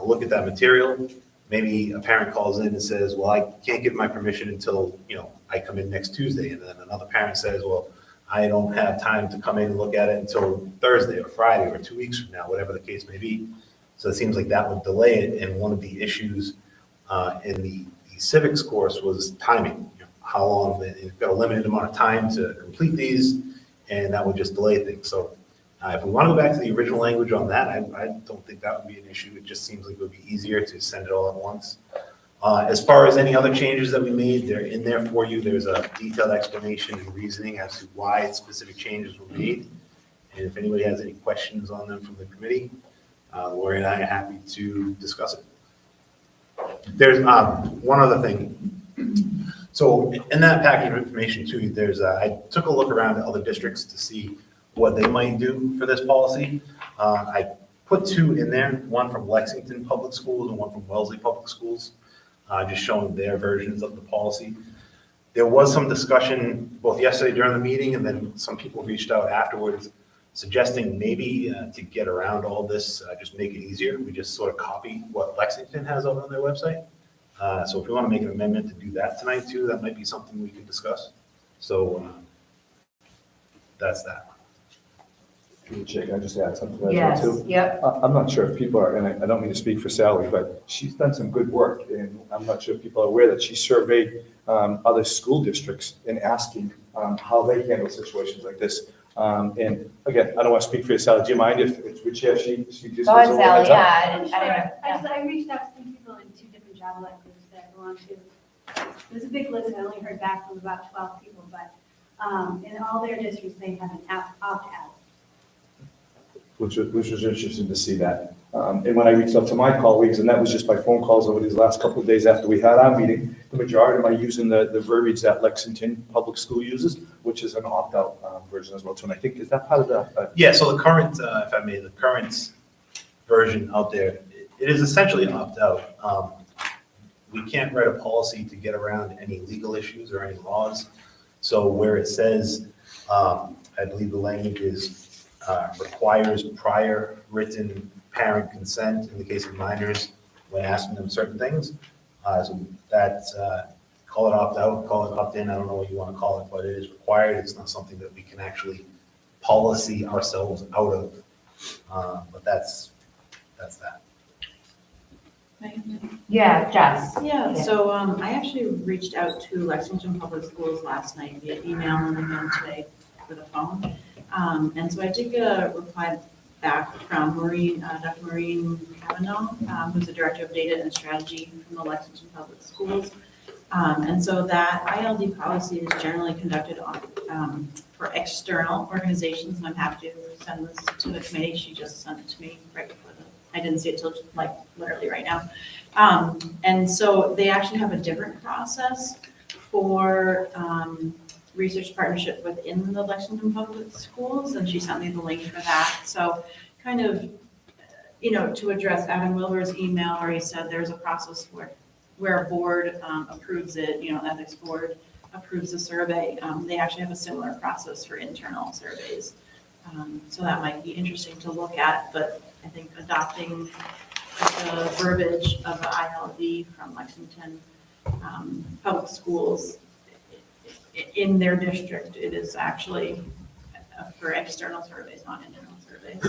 look at that material, maybe a parent calls in and says, well, I can't give my permission until, I come in next Tuesday. And then another parent says, well, I don't have time to come in and look at it until Thursday or Friday or 2 weeks from now, whatever the case may be. So it seems like that would delay it. And one of the issues in the civics course was timing. How long, you've got a limited amount of time to complete these, and that would just delay things. So if we want to go back to the original language on that, I don't think that would be an issue. It just seems like it would be easier to send it all at once. As far as any other changes that we made, they're in there for you. There's a detailed explanation and reasoning as to why specific changes were made. And if anybody has any questions on them from the committee, Lori and I are happy to discuss it. There's one other thing. So in that packet of information too, I took a look around at other districts to see what they might do for this policy. I put two in there, one from Lexington Public Schools and one from Wellesley Public Schools, just showing their versions of the policy. There was some discussion both yesterday during the meeting and then some people reached out afterwards suggesting maybe to get around all this, just make it easier. We just sort of copy what Lexington has over on their website. So if we want to make an amendment to do that tonight too, that might be something we could discuss. So that's that. Chair, can I just add something to that Yes, too? yep. I'm not sure if people are, and I don't mean to speak for Sally, but she's done some good work, and I'm not sure if people are aware that she surveyed other school districts in asking how they handle situations like this. And again, I don't want to speak for you, Sally. Do you mind if we chair, she just gives Go us a ahead, little Sally, heads up? yeah, I didn't know. I reached out to some people in 2 different job elections that I belong to. It was a big list, I only heard back from about 12 people, but in all their districts, they have an opt-out. Which was interesting to see that. And when I reached out to my colleagues, and that was just by phone calls over these last couple of days after we had our meeting, the majority of them are using the verbiage that Lexington Public School uses, which is an opt-out version as well too. And I think, is that part of the? Yeah, so the current, if I may, the current version out there, it is essentially an opt-out. We can't write a policy to get around any legal issues or any laws. So where it says, I believe the language is requires prior written parent consent in the case of minors when asking them certain things. So that's, call it opt-out, call it opt-in, I don't know what you want to call it, but it is required. It's not something that we can actually policy ourselves out of. But that's that. Yeah, Jess. Yeah, so I actually reached out to Lexington Public Schools last night via email and again today for the phone. And so I did get a reply back from Dr. Maureen Kavanaugh, who's the Director of Data and Strategy from the Lexington Public Schools. And so that ILD policy is generally conducted for external organizations, and I'm happy to send this to the committee. She just sent it to me right before I didn't see it till like literally right now. And so they actually have a different process for research partnership within the Lexington Public Schools, and she sent me the link for that. So kind of, to address Adam Wilbur's email where he said there's a process where a board approves it, ethics board approves the survey. They actually have a similar process for internal surveys. So that might be interesting to look at, but I think adopting the verbiage of the ILD from Lexington Public Schools in their district, it is actually for external surveys, not internal surveys.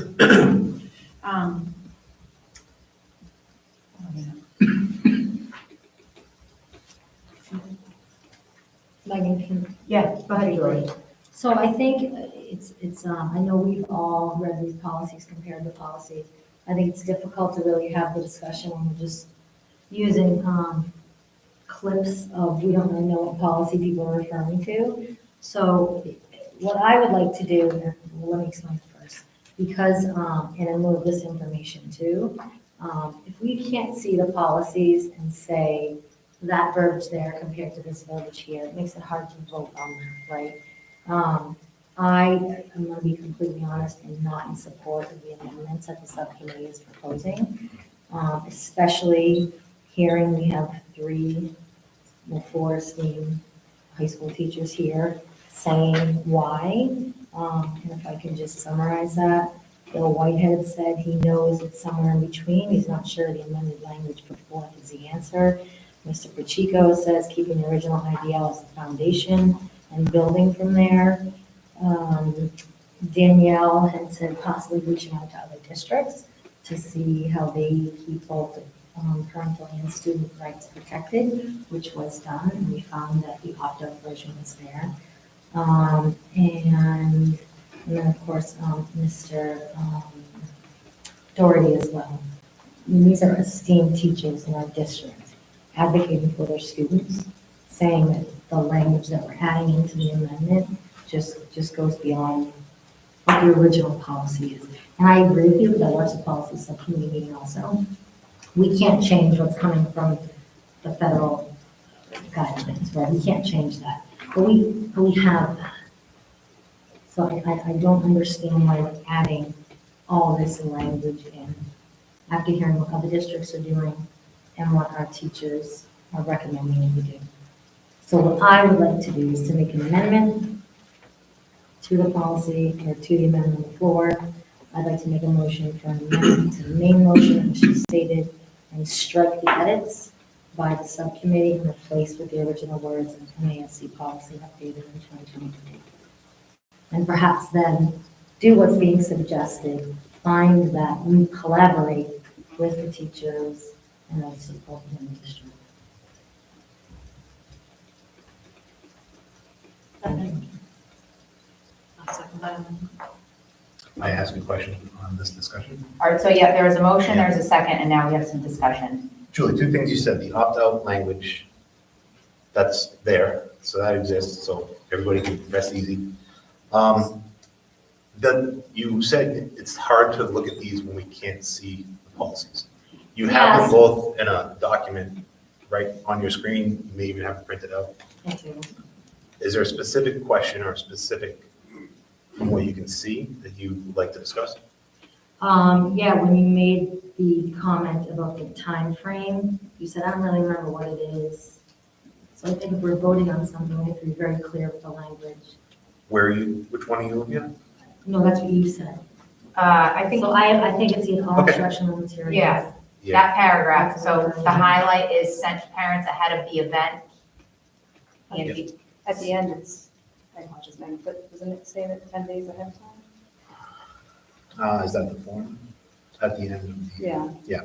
Megan, Yeah, go ahead, Julie. so I think I know we've all read these policies, compared the policies. I think it's difficult to really have the discussion when we're just using clips of, we don't really know what policy people are referring to. So what I would like to do, and let me explain first, because, and in lieu of this information too, If we can't see the policies and say that verbiage there compared to this verbiage here, it makes it hard to vote on that, right? I am going to be completely honest and not in support of the amendments that the subcommittee is proposing, especially hearing we have four esteemed high school teachers here saying why. And if I can just summarize that, Bill Whitehead said he knows it's somewhere in between. He's not sure the amended language put forth is the answer. Mr. Pacheco says keeping the original IDL as the foundation and building from there. Danielle had said possibly reaching out to other districts to see how they keep both parental and student rights protected, which was done, and we found that the opt-out version was there. And then, of course, Mr. Doherty as well. And these are esteemed teachers in our district advocating for their students, saying that the language that we're adding into the amendment just goes beyond what the original policy is. And I agree with you, because I watched the policy subcommittee meeting also. We can't change what's coming from the federal guidelines, right? We can't change that. But we have that. So I don't understand why we're adding all this language in after hearing what other districts are doing and what our teachers are recommending we do. So what I would like to do is to make an amendment to the policy or to the amendment on the floor. I'd like to make a motion for an amendment to the main motion, which is stated, and strike the edits by the subcommittee and replace with the original words of MASC policy updated in 2023. And perhaps then do what's being suggested, find that we collaborate with the teachers and those support in the district. I ask a question on this discussion. All right, so yeah, there was a motion, there's a second, and now we have some discussion. Julie, two things you said, the opt-out language, that's there, so that exists, so everybody can rest easy. Then you said it's hard to look at these when we can't see the policies. You have them Yes. both in a document right on your screen, you may even have it printed out. Thank you. Is there a specific question or specific from what you can see that you would like to discuss? Yeah, when you made the comment about the time frame, you said, I don't really remember what it is. So I think if we're voting on something, we have to be very clear with the language. Where are you, which one are you looking at? No, that's what you said. I think, So I think it's in all Okay. instructional materials. yeah, that paragraph, so the highlight is sent to parents ahead of the event. And Yep. At the end, it's, I apologize, Megan, but doesn't it say that 10 days ahead of time? Is that the form? At the end of the? Yeah,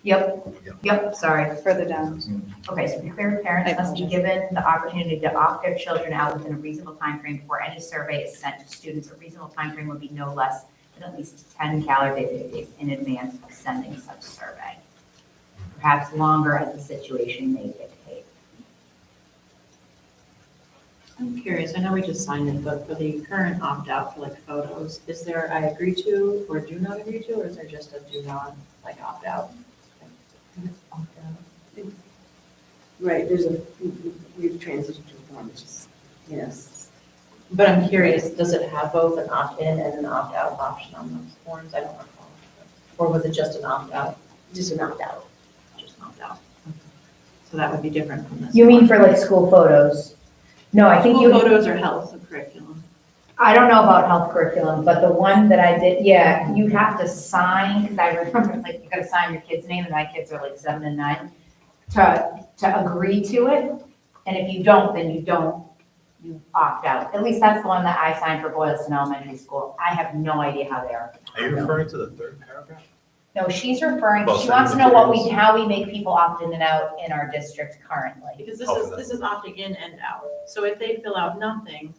Yep, sorry. further down. Okay, so be clear, parents must be given the opportunity to opt their children out within a reasonable time frame before any survey is sent to students. A reasonable time frame would be no less than at least 10 calendar days in advance of sending such survey. Perhaps longer as the situation may dictate. I'm curious, I know we just signed it, but for the current opt-out for like photos, is there I agree to or do not agree to, or is there just a do not like opt-out? Right, we've transitioned to a form, which is, yes. But I'm curious, does it have both an opt-in and an opt-out option on those forms? I don't recall. Or was it just an opt-out? Just an opt-out. Just an opt-out. So that would be different from this. You mean one. for like school photos? No, I think School you, photos or health or curriculum? I don't know about health curriculum, but the one that I did, yeah, you have to sign, because I remember, it's like, you gotta sign your kid's name, and my kids are like 7 and 9, to agree to it. And if you don't, then you opt out. At least that's the one that I signed for Boylston Elementary School. I have no idea how they are. Are you referring to the third paragraph? No, she's referring, Well, she wants to know materials. how we make people opt in and out in our district currently. Because Oh, this is opting in and out. So if they fill out nothing,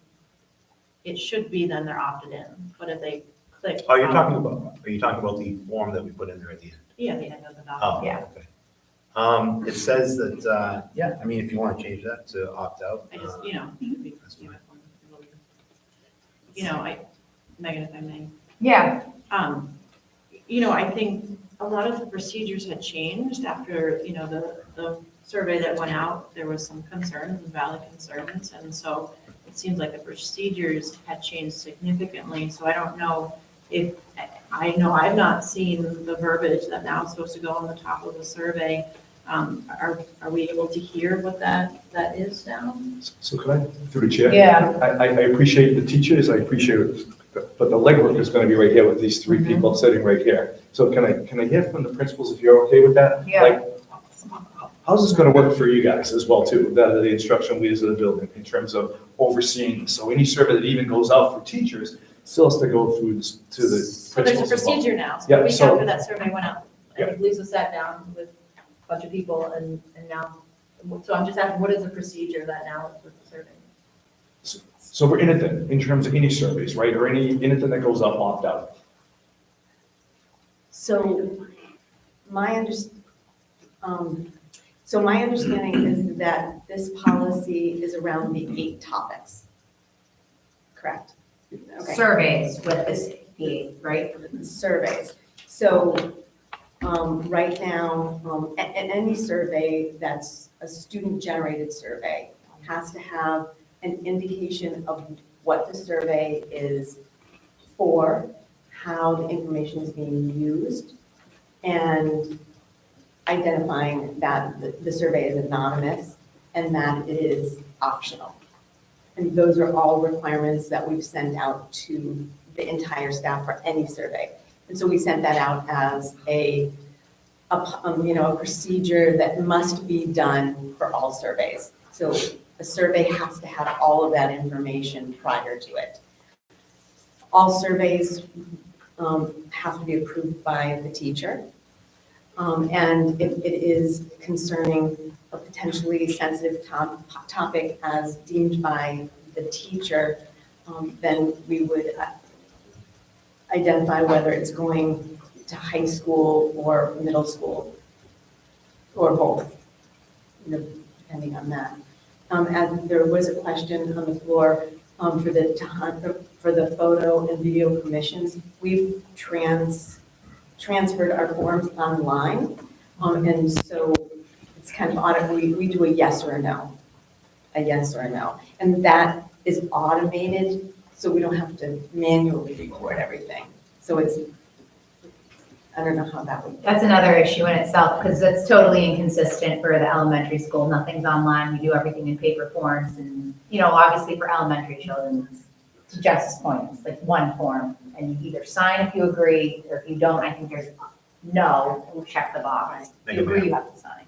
it should be then they're opted in. But if they click. Oh, are you out- talking about the form that we put in there at the end? Yeah, the end of the document. Oh, Yeah. okay. It says that, yeah, I mean, if you want to change that to opt out. I just, you know, should be That's fine. uniform. You know, Megan, if I may. Yeah, You know, I think a lot of the procedures had changed after, the survey that went out. There was some concerns, valid concerns, and so it seems like the procedures had changed significantly. So I don't know if, I know I've not seen the verbiage that now is supposed to go on the top of the survey. Are we able to hear what that is now? So could I, through the chair? Yeah. I appreciate the teachers, I appreciate it, but the legwork is going to be right here with these three people sitting right here. So can I hear from the principals if you're okay with that? Yeah. Like, how's this going to work for you guys as well too, that are the instructional leaders of the building in terms of overseeing? So any survey that even goes out for teachers still has to go through this, to the So there's a principals as well. procedure now. So Yeah, the week so- after that survey went out, I Yeah. think Lisa sat down with a bunch of people and now, so I'm just asking, what is the procedure that now is with the survey? So for anything, in terms of any surveys, right, or anything that goes up, opt out. So my my understanding is that this policy is around the 8 topics. Correct? Okay. Surveys with this, right? Surveys. So, right now, any survey that's a student-generated survey has to have an indication of what the survey is for, how the information is being used, and identifying that the survey is anonymous and that it is optional. And those are all requirements that we've sent out to the entire staff for any survey. And so we sent that out as a procedure that must be done for all surveys. So a survey has to have all of that information prior to it. All surveys have to be approved by the teacher. And if it is concerning a potentially sensitive topic as deemed by the teacher, then we would identify whether it's going to high school or middle school, or both, depending on that. And there was a question on the floor for the photo and video permissions. We've transferred our forms online, and so it's kind of we do a yes or a no, and that is automated, so we don't have to manually record everything. So I don't know how that would. That's another issue in itself, because it's totally inconsistent for the elementary school. Nothing's online. We do everything in paper forms, and, obviously for elementary children, to Jess's point, it's like one form, and you either sign if you agree, or if you don't, I think there's no, and we check the box. If you agree, you have to sign.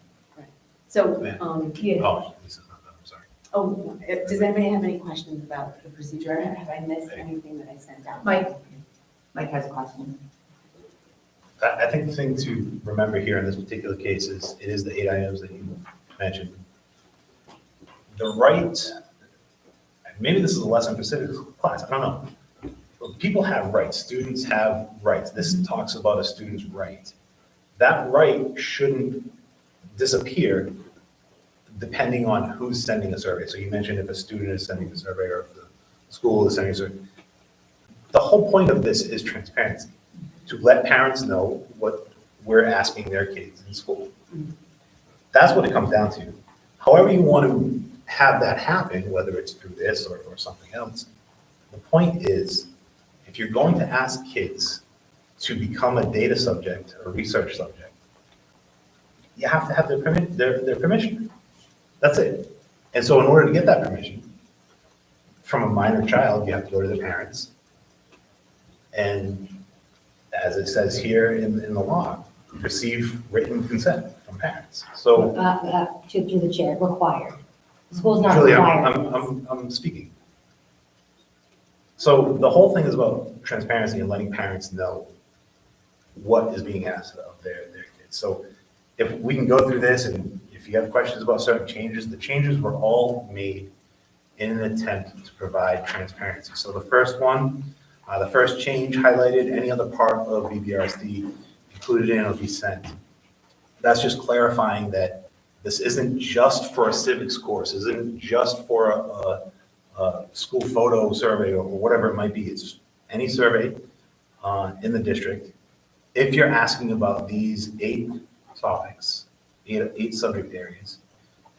So, Yeah. Oh, Lisa's not done, I'm sorry. oh, does anybody have any questions about the procedure? Have I missed anything that I sent out? Mike has a question. I think the thing to remember here in this particular case is, it is the 8 items that you mentioned. The right, maybe this is a lesson for civics class, I don't know. But people have rights, students have rights. This talks about a student's right. That right shouldn't disappear depending on who's sending a survey. So you mentioned if a student is sending a survey or if the school is sending a survey. The whole point of this is transparency, to let parents know what we're asking their kids in school. That's what it comes down to. However you want to have that happen, whether it's through this or something else, the point is, if you're going to ask kids to become a data subject or research subject, you have to have their permission. That's it. And so in order to get that permission from a minor child, you have to go to the parents. And as it says here in the law, receive written consent from parents. So To the chair, required. The school's not Julie, required. I'm speaking. So the whole thing is about transparency and letting parents know what is being asked of their kids. So if we can go through this, and if you have questions about certain changes, the changes were all made in an attempt to provide transparency. So the first one, the first change highlighted any other part of VBRSD included in or be sent. That's just clarifying that this isn't just for a civics course, isn't just for a school photo survey or whatever it might be. It's any survey in the district if you're asking about these 8 topics, 8 subject areas,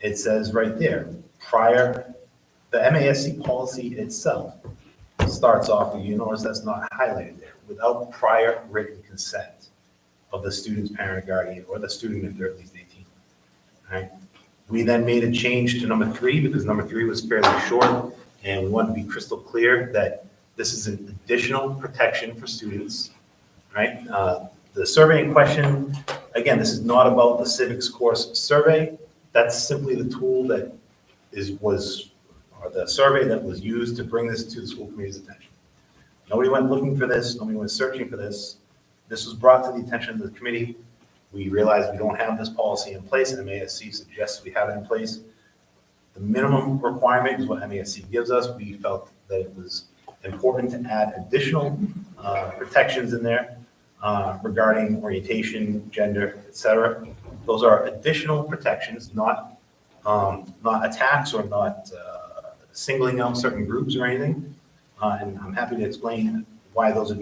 it says right there, the MASC policy itself starts off, you notice that's not highlighted there, without prior written consent of the student's parent, guardian, or the student if they're at least 18. All right? We then made a change to number 3 because number 3 was fairly short, and we wanted to be crystal clear that this is an additional protection for students, right? The survey in question, again, this is not about the civics course survey. That's simply the tool that or the survey that was used to bring this to the school committee's attention. Nobody went looking for this, nobody went searching for this. This was brought to the attention of the committee. We realized we don't have this policy in place, and MASC suggests we have it in place. The minimum requirement is what MASC gives us. We felt that it was important to add additional protections in there regarding orientation, gender, etc. Those are additional protections, not attacks or not singling out certain groups or anything. And I'm happy to explain why those are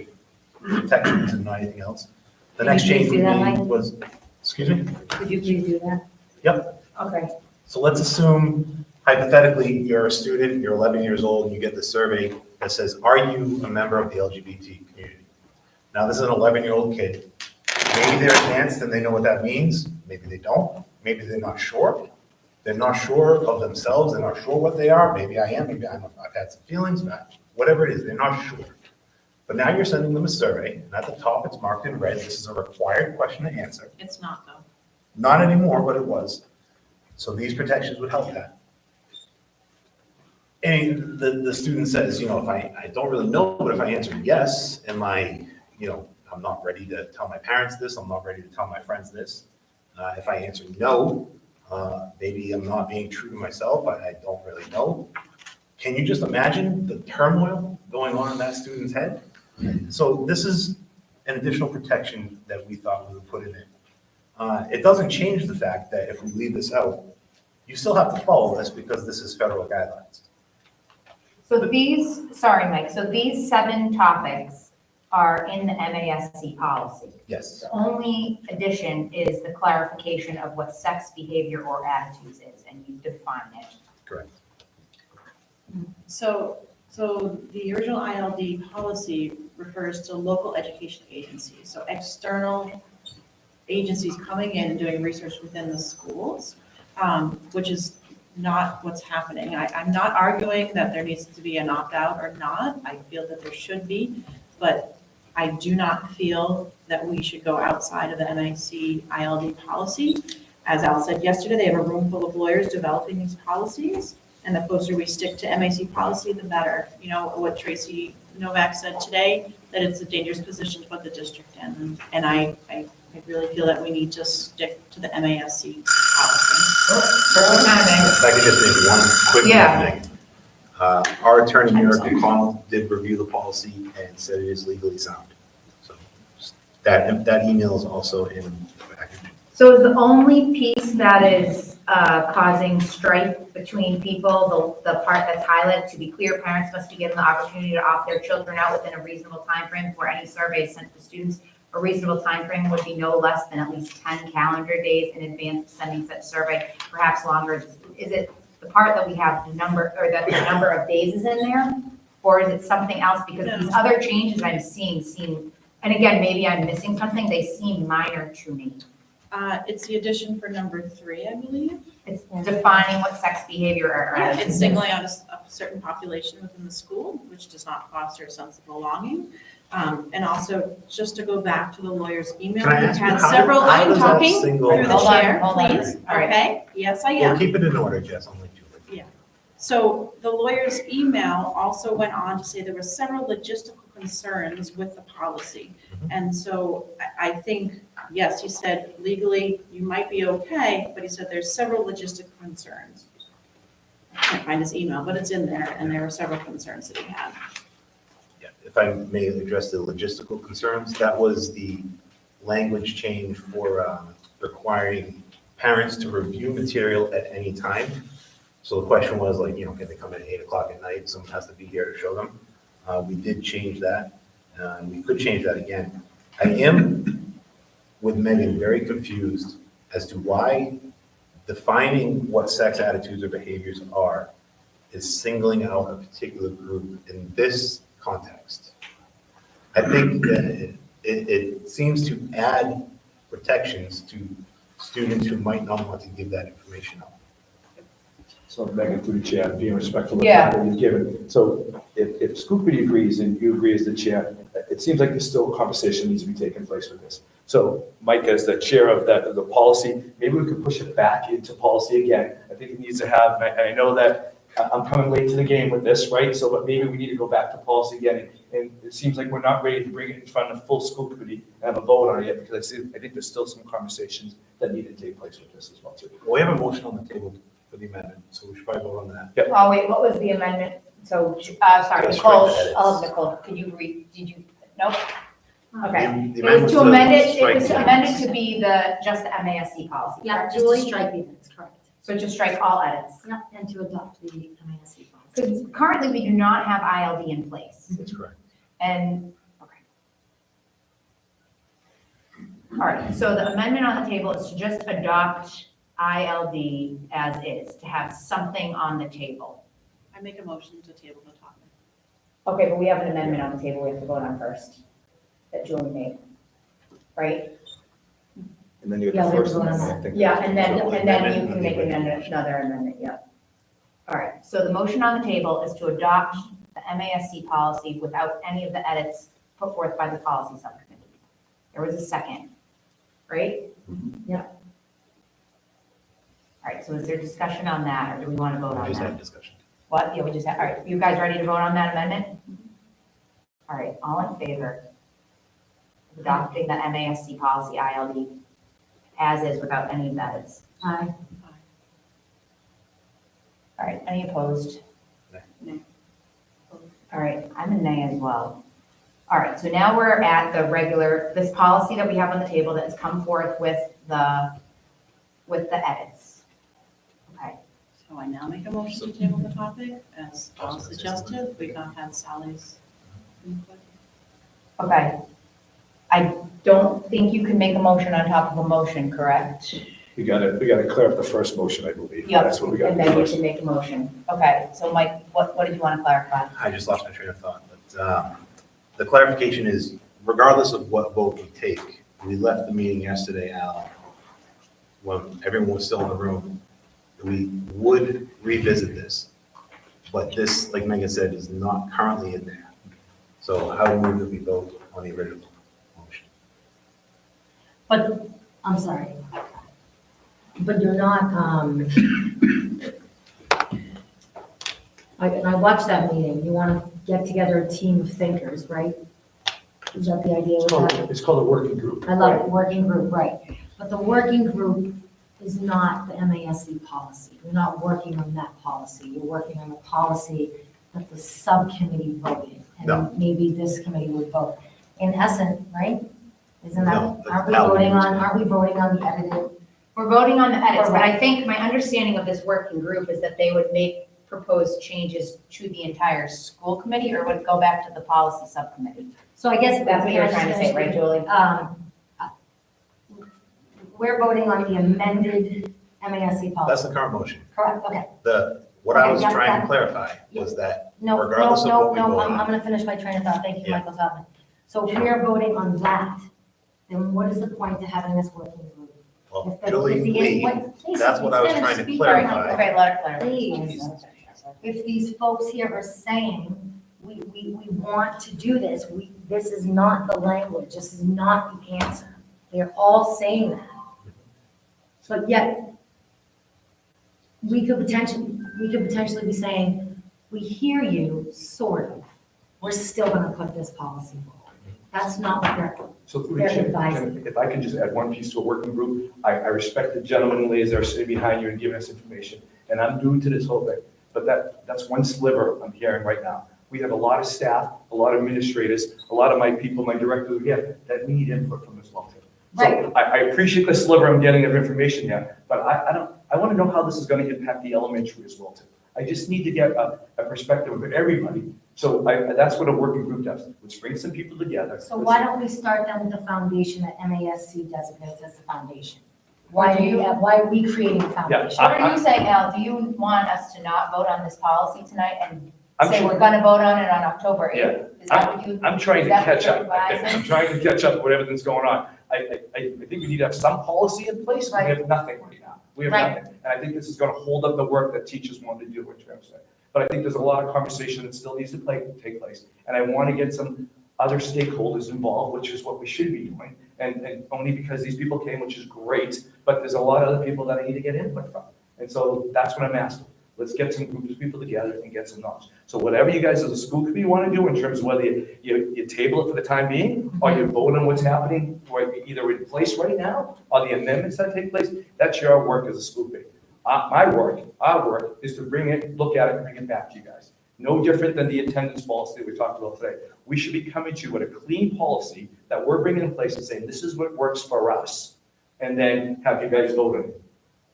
protections and not anything else. The next Can you change please we do that, made Mike? was, excuse me? Could you please do that? Yep. Okay. So let's assume hypothetically you're a student, you're 11 years old, and you get the survey that says, are you a member of the LGBT community? Now, this is an 11-year-old kid. Maybe they're advanced and they know what that means. Maybe they don't. Maybe they're not sure. They're not sure of themselves. They're not sure what they are. Maybe I am. Maybe I've had some feelings. Whatever it is, they're not sure. But now you're sending them a survey, and at the top it's marked in red. This is a required question to answer. It's not though. Not anymore, but it was. So these protections would help that. And the student says, if I don't really know, but if I answer yes, I'm not ready to tell my parents this, I'm not ready to tell my friends this. If I answer no, maybe I'm not being true to myself, I don't really know. Can you just imagine the turmoil going on in that student's head? So this is an additional protection that we thought we would put in there. It doesn't change the fact that if we leave this out, you still have to follow this because this is federal guidelines. So sorry, Mike, so these 7 topics are in the MASC policy. Yes. The only addition is the clarification of what sex behavior or attitudes is, and you define it. Correct. So the original ILD policy refers to local education agencies, so external agencies coming in and doing research within the schools, which is not what's happening. I'm not arguing that there needs to be an opt-out or not. I feel that there should be, but I do not feel that we should go outside of the MASC ILD policy. As Al said yesterday, they have a room full of lawyers developing these policies, and the closer we stick to MASC policy, the better. What Tracy Novak said today, that it's a dangerous position to put the district in, and I really feel that we need to stick to the MASC policy. Perfect timing. If I could just make one quick thing. Our attorney, Erica Connell, did review the policy and said it is legally sound. So that email is also in the package. So is the only piece that is causing strife between people, the part that's highlighted, to be clear, parents must be given the opportunity to opt their children out within a reasonable time frame for any survey sent to students. A reasonable time frame would be no less than at least 10 calendar days in advance of sending such survey, perhaps longer. Is it the part that we have the number of days is in there? Or is it something else? Because these other changes I'm seeing, and again, maybe I'm missing something, they seem minor to me. It's the addition for number 3, I believe. It's defining what sex behavior or attitude It's is. singling out a certain population within the school, which does not foster a sense of belonging. And also, just to go back to the lawyer's email, Can I we've ask you, had how several, does I'm that talking single- through the Hold on, chair, hold on. please. All right. Okay, yes, I We'll am. keep it in order, Jess, I'll let you. So the lawyer's email also went on to say there were several logistical concerns with the policy. And so I think, yes, he said legally you might be okay, but he said there's several logistical concerns. I can't find his email, but it's in there, and there were several concerns that he had. Yeah, if I may address the logistical concerns, that was the language change for requiring parents to review material at any time. So the question was can they come in at 8 o'clock at night? Someone has to be here to show them. We did change that, and we could change that again. I am with Megan very confused as to why defining what sex attitudes or behaviors are is singling out a particular group in this context. I think that it seems to add protections to students who might not want to give that information out. So Megan, through the chair, being respectful of the Yeah. time that you've given. So if school committee agrees and you agree as the chair, it seems like there's still a conversation needs to be taking place with this. So Mike, as the chair of the policy, maybe we could push it back into policy again. I think it needs to have, and I know that I'm coming late to the game with this, right? So, but maybe we need to go back to policy again. And it seems like we're not ready to bring it in front of the full school committee and have a vote on it yet, because I think there's still some conversations that need to take place with this as well, too. Well, we have a motion on the table for the amendment, so we should probably vote on that. Oh, wait, what was the amendment? So, sorry, Just Nicole, strike the edits. oh, Nicole, could you read, did you, nope? Okay. The It was to amend it, strike it was the to amend it edits. to be just the MASC policy, Yeah, correct, just Julie? to strike the edits, correct. So just strike all edits. Yeah, and to adopt the MASC policy. Because currently we do not have ILD in place. That's correct. And, okay. All right, so the amendment on the table is to just adopt ILD as is, to have something on the table. I make a motion to table the topic. Okay, but we have an amendment on the table we have to vote on first, that Julie made, right? And then you Yeah, have the we first have to vote on amendment, I that. think. Yeah, and then So you amendment can on make the another amendment, yep. All right, so the motion on the table is to adopt the MASC policy without any of the edits put forth by the policy subcommittee. There was a second, right? Yeah. All right, so is there discussion on that, or do we want to vote We on just had a that? discussion. What, yeah, we just had, all right, you guys ready to vote on that amendment? All right, all in favor of adopting the MASC policy ILD as is without any of the edits? Aye. All right, any opposed? Nay. All right, I'm a nay as well. All right, so now we're at the regular, this policy that we have on the table that has come forth with the edits. Okay, So I now make a motion to table the topic as suggested. We got had Sally's input. okay. I don't think you can make a motion on top of a motion, correct? We gotta clear up the first motion, I believe. Yep, That's what we gotta and do then you first. can make a motion. Okay, so Mike, what did you want to clarify? I just lost my train of thought, but the clarification is, regardless of what vote we take, we left the meeting yesterday, Al, when everyone was still in the room, we would revisit this. But this, like Megan said, is not currently in there. So I would move that we vote on the original motion. But, I'm sorry. But you're not, and I watched that meeting, you want to get together a team of thinkers, right? Is that the idea with that? It's called a working group. I love it, working group, right. But the working group is not the MASC policy. You're not working on that policy. You're working on the policy that the subcommittee voted. No. And maybe this committee would vote. In essence, right? Isn't that, No, aren't we that would be voting on the edited? We're voting on the edits, but I think my understanding of this working group is that they would make proposed changes to the entire school committee, or would it go back to the policy subcommittee? So I guess. That's what you're trying to say, right, Julie? We're voting on the amended MASC policy. That's the current motion. Correct, okay. What I Okay, was got trying that. to clarify was that No, regardless of no, what we no, vote I'm on. gonna finish my train of thought, thank you, Yeah. Michael Tubman. So if we are voting on that, then what is the point to having this working group? Well, If the- Julie, if the- Lee, wait, please, that's what I was finish trying to speaking, clarify. Michael. Okay, let her clarify. Please, if these folks here are saying, we want to do this, this is not the language, this is not the answer. They're all saying that. But yet, we could potentially be saying, we hear you, sort of. We're still gonna put this policy forward. That's not what they're, So through They're the chair, advising. if I can just add one piece to a working group, I respect the gentlemen and ladies that are sitting behind you and giving us information, and I'm new to this whole thing, but that's one sliver I'm hearing right now. We have a lot of staff, a lot of administrators, a lot of my people, my directors, again, that need input from this long term. So I appreciate the sliver I'm getting of information here, but I want to know how this is going to impact the elementary as well too. I just need to get a perspective of everybody, So that's what a working group does. Let's bring some people together. So why don't we start then with the foundation that MASC designates as the foundation? Why are we creating a foundation? What are you saying, Al? Do you want us to not vote on this policy tonight and I'm say sure- we're gonna vote on it on October 8th? Yeah. Is that what you? I'm trying is to that what catch you're up. I think. advising? I'm trying to catch up with everything's going on. I think we need to have some policy in place. We Right. have nothing right now. We have Right. nothing. And I think this is going to hold up the work that teachers want to do, what you're saying. But I think there's a lot of conversation that still needs to take place. And I want to get some other stakeholders involved, which is what we should be doing. And only because these people came, which is great, but there's a lot of other people that I need to get input from. And so that's what I'm asking. Let's get some groups of people together and get some knowledge. So whatever you guys as a school committee want to do in terms of whether you table it for the time being, or you vote on what's happening, or either in place right now, or the amendments that take place, that's your work as a school committee. Our work is to bring it, look at it, and bring it back to you guys. No different than the attendance policy that we talked about today. We should be coming to you with a clean policy that we're bringing in place and saying, this is what works for us, and then have you guys vote on it.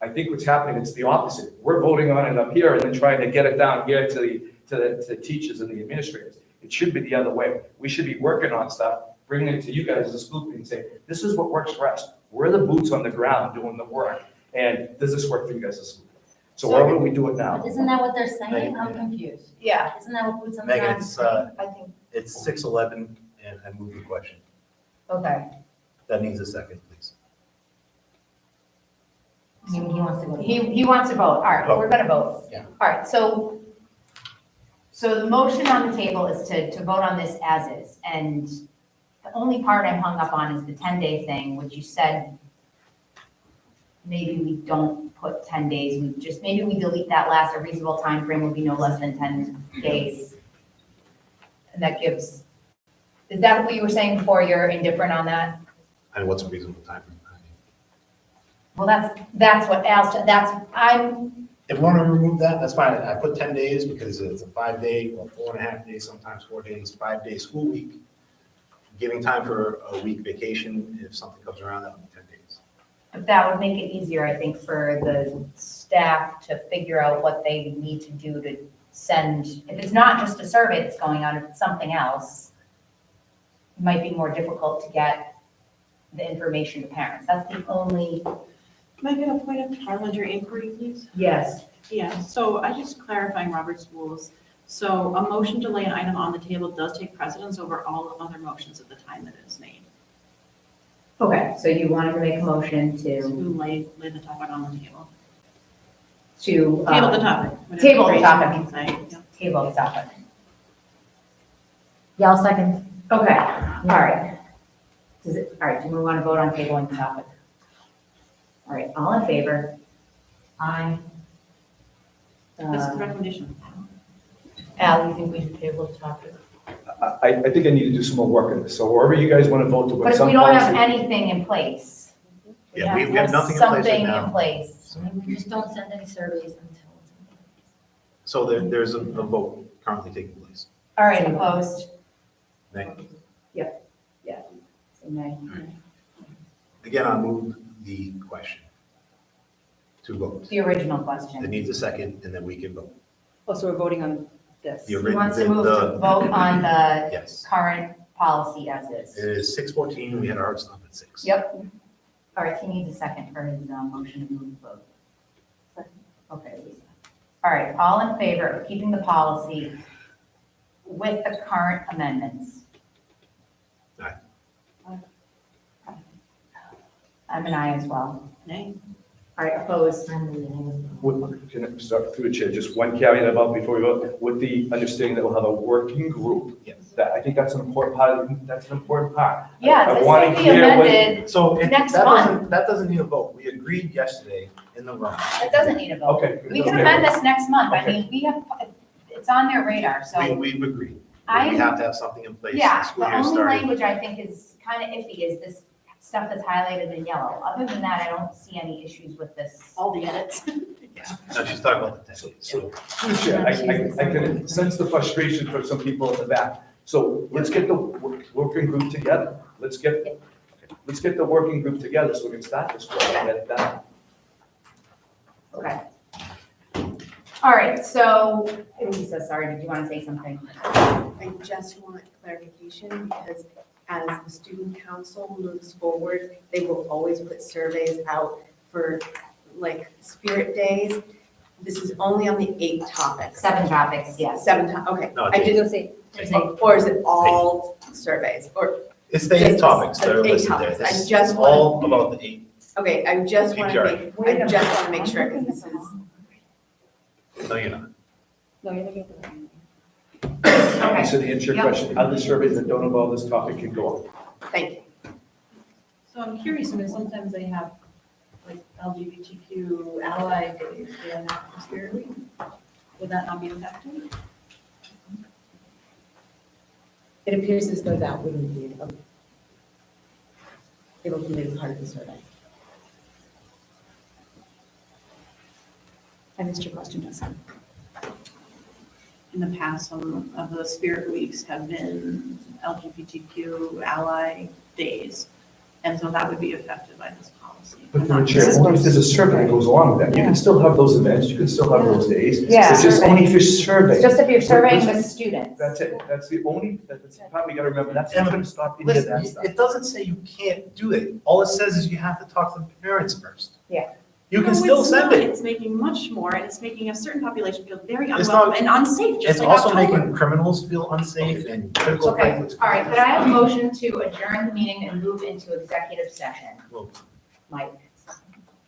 I think what's happening, it's the opposite. We're voting on it up here and then trying to get it down here to the teachers and the administrators. It should be the other way. We should be working on stuff, bringing it to you guys as a school committee and saying, this is what works for us. We're the boots on the ground doing the work. And does this work for you guys as a school? So why don't we do it now? Isn't that what they're saying? I'm confused. Yeah, Isn't that what boots on the Megan, ground? it's, I think, it's 6:11, and I move the question. okay. That needs a second, please. He wants to go. He wants to vote. All right, we're gonna vote. Yeah. All right, so the motion on the table is to vote on this as is. And the only part I'm hung up on is the 10-day thing, which you said maybe we don't put 10 days, maybe we delete that last, a reasonable time frame will be no less than 10 days. And that gives, is that what you were saying before? You're indifferent on that? And what's a reasonable time? Well, that's what Al's, I'm, If you want to remove that, that's fine. I put 10 days because it's a 5-day, or 4.5 days, sometimes 4 days, 5-day school week. Giving time for a week vacation, if something comes around, that'll be 10 days. but that would make it easier, I think, for the staff to figure out what they need to do to send. If it's not just a survey that's going on, if it's something else, it might be more difficult to get the information to parents. That's the only. Can I get a point of parliamentary inquiry, please? Yes. Yeah, so I just clarifying Robert's rules. So a motion to lay an item on the table does take precedence over all other motions at the time that it is made. Okay, so you wanted to make a motion To to, lay the topic on the table. to. Table the topic. whatever Table the phrase topic. you can say. Yeah. Table the topic. Yeah, I'll second. Okay, all right. All right, do we want to vote on tabling the topic? All right, all in favor? Aye. This is the recommendation. Al, you think we should table the topic? I think I need to do some more work on this. So wherever you guys want to vote to But put if some we don't have policy. anything in place. Yeah, we have nothing in place right Something now. in place. We just don't send any surveys until. So there's a vote currently taking place. All right, opposed? Nay. So nay. Again, I'll move the question to vote. The original It question. needs a second, and then we can vote. Oh, so we're voting on this. The He wants to move to vote on the Yes. current policy as is. It is 6:14, we had a hard stop at 6. Yep. All right, he needs a second for his motion to move the vote. Okay, Lisa. All right, all in favor of keeping the policy with the current amendments? Aye. I'm an aye as well. Nay. All right, opposed? Can I start through the chair, just one caveat about before we vote, with the understanding that we'll have a working group. Yes. That, I think that's an important part, that's an important part. Yeah, I this wanna can be hear what- amended. So Next that doesn't need a vote. We agreed yesterday in the room. It doesn't need a vote. Okay. We can amend this next month. I Okay. mean, we have, it's on their radar, so. We've agreed. I- We have to have something in place. Yeah, School the year only started. language I think is kind of iffy is this stuff that's highlighted in yellow. Other than that, I don't see any issues with this. All the edits. No, she's talking about the 10 days. So, through the chair, I can sense the frustration from some people in the back. So let's get the working group together. Let's get the working group together so we can start this work and get it done. Okay. All right, so Lisa, sorry, did you want to say something? I just want clarification because as the student council moves forward, they will always put surveys out for like spirit days. This is only on the 8 topics. 7 topics, yes. 7 okay. No, I didn't, or is it all surveys or, It's the 8 Just topics that are 8 listed there. topics. I This is just all about the 8. okay, I just want to PPR. make, I just want to make sure because this is, No, you're not. No, you're looking at the. Okay, So to answer your Yep. question, other surveys that don't involve this topic can go up. thank you. So I'm curious, I mean, sometimes they have like LGBTQ ally days, do they have for Spirit Week? Would that not be affected? It appears as though that wouldn't be, it'll be part of the survey. I missed your question, Jessica. In the past, some of the Spirit Weeks have been LGBTQ ally days, and so that would be affected by this policy. But through a chair, only if there's a survey that goes along with that. You can still have those events, you can still have those days. Yeah. It's just only if you're surveying. it's just if you're surveying the students. That's it. That's the only, that's the part we gotta remember. That's not gonna stop any of that Listen, stuff. it doesn't say you can't do it. All it says is you have to talk to the parents first. Yeah. You can No, still it's send not. it. It's making much more, and it's making a certain population feel very It's unwelcome not- and unsafe, just It's like also October. making criminals feel unsafe and critical Okay, language. all right, could I have a motion to adjourn the meeting and move into executive session? Well, Mike?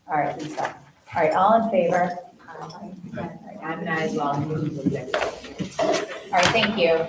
All right, Lisa. All right, all in favor? All right, I'm not as well. I'm moving to executive. All right, thank you.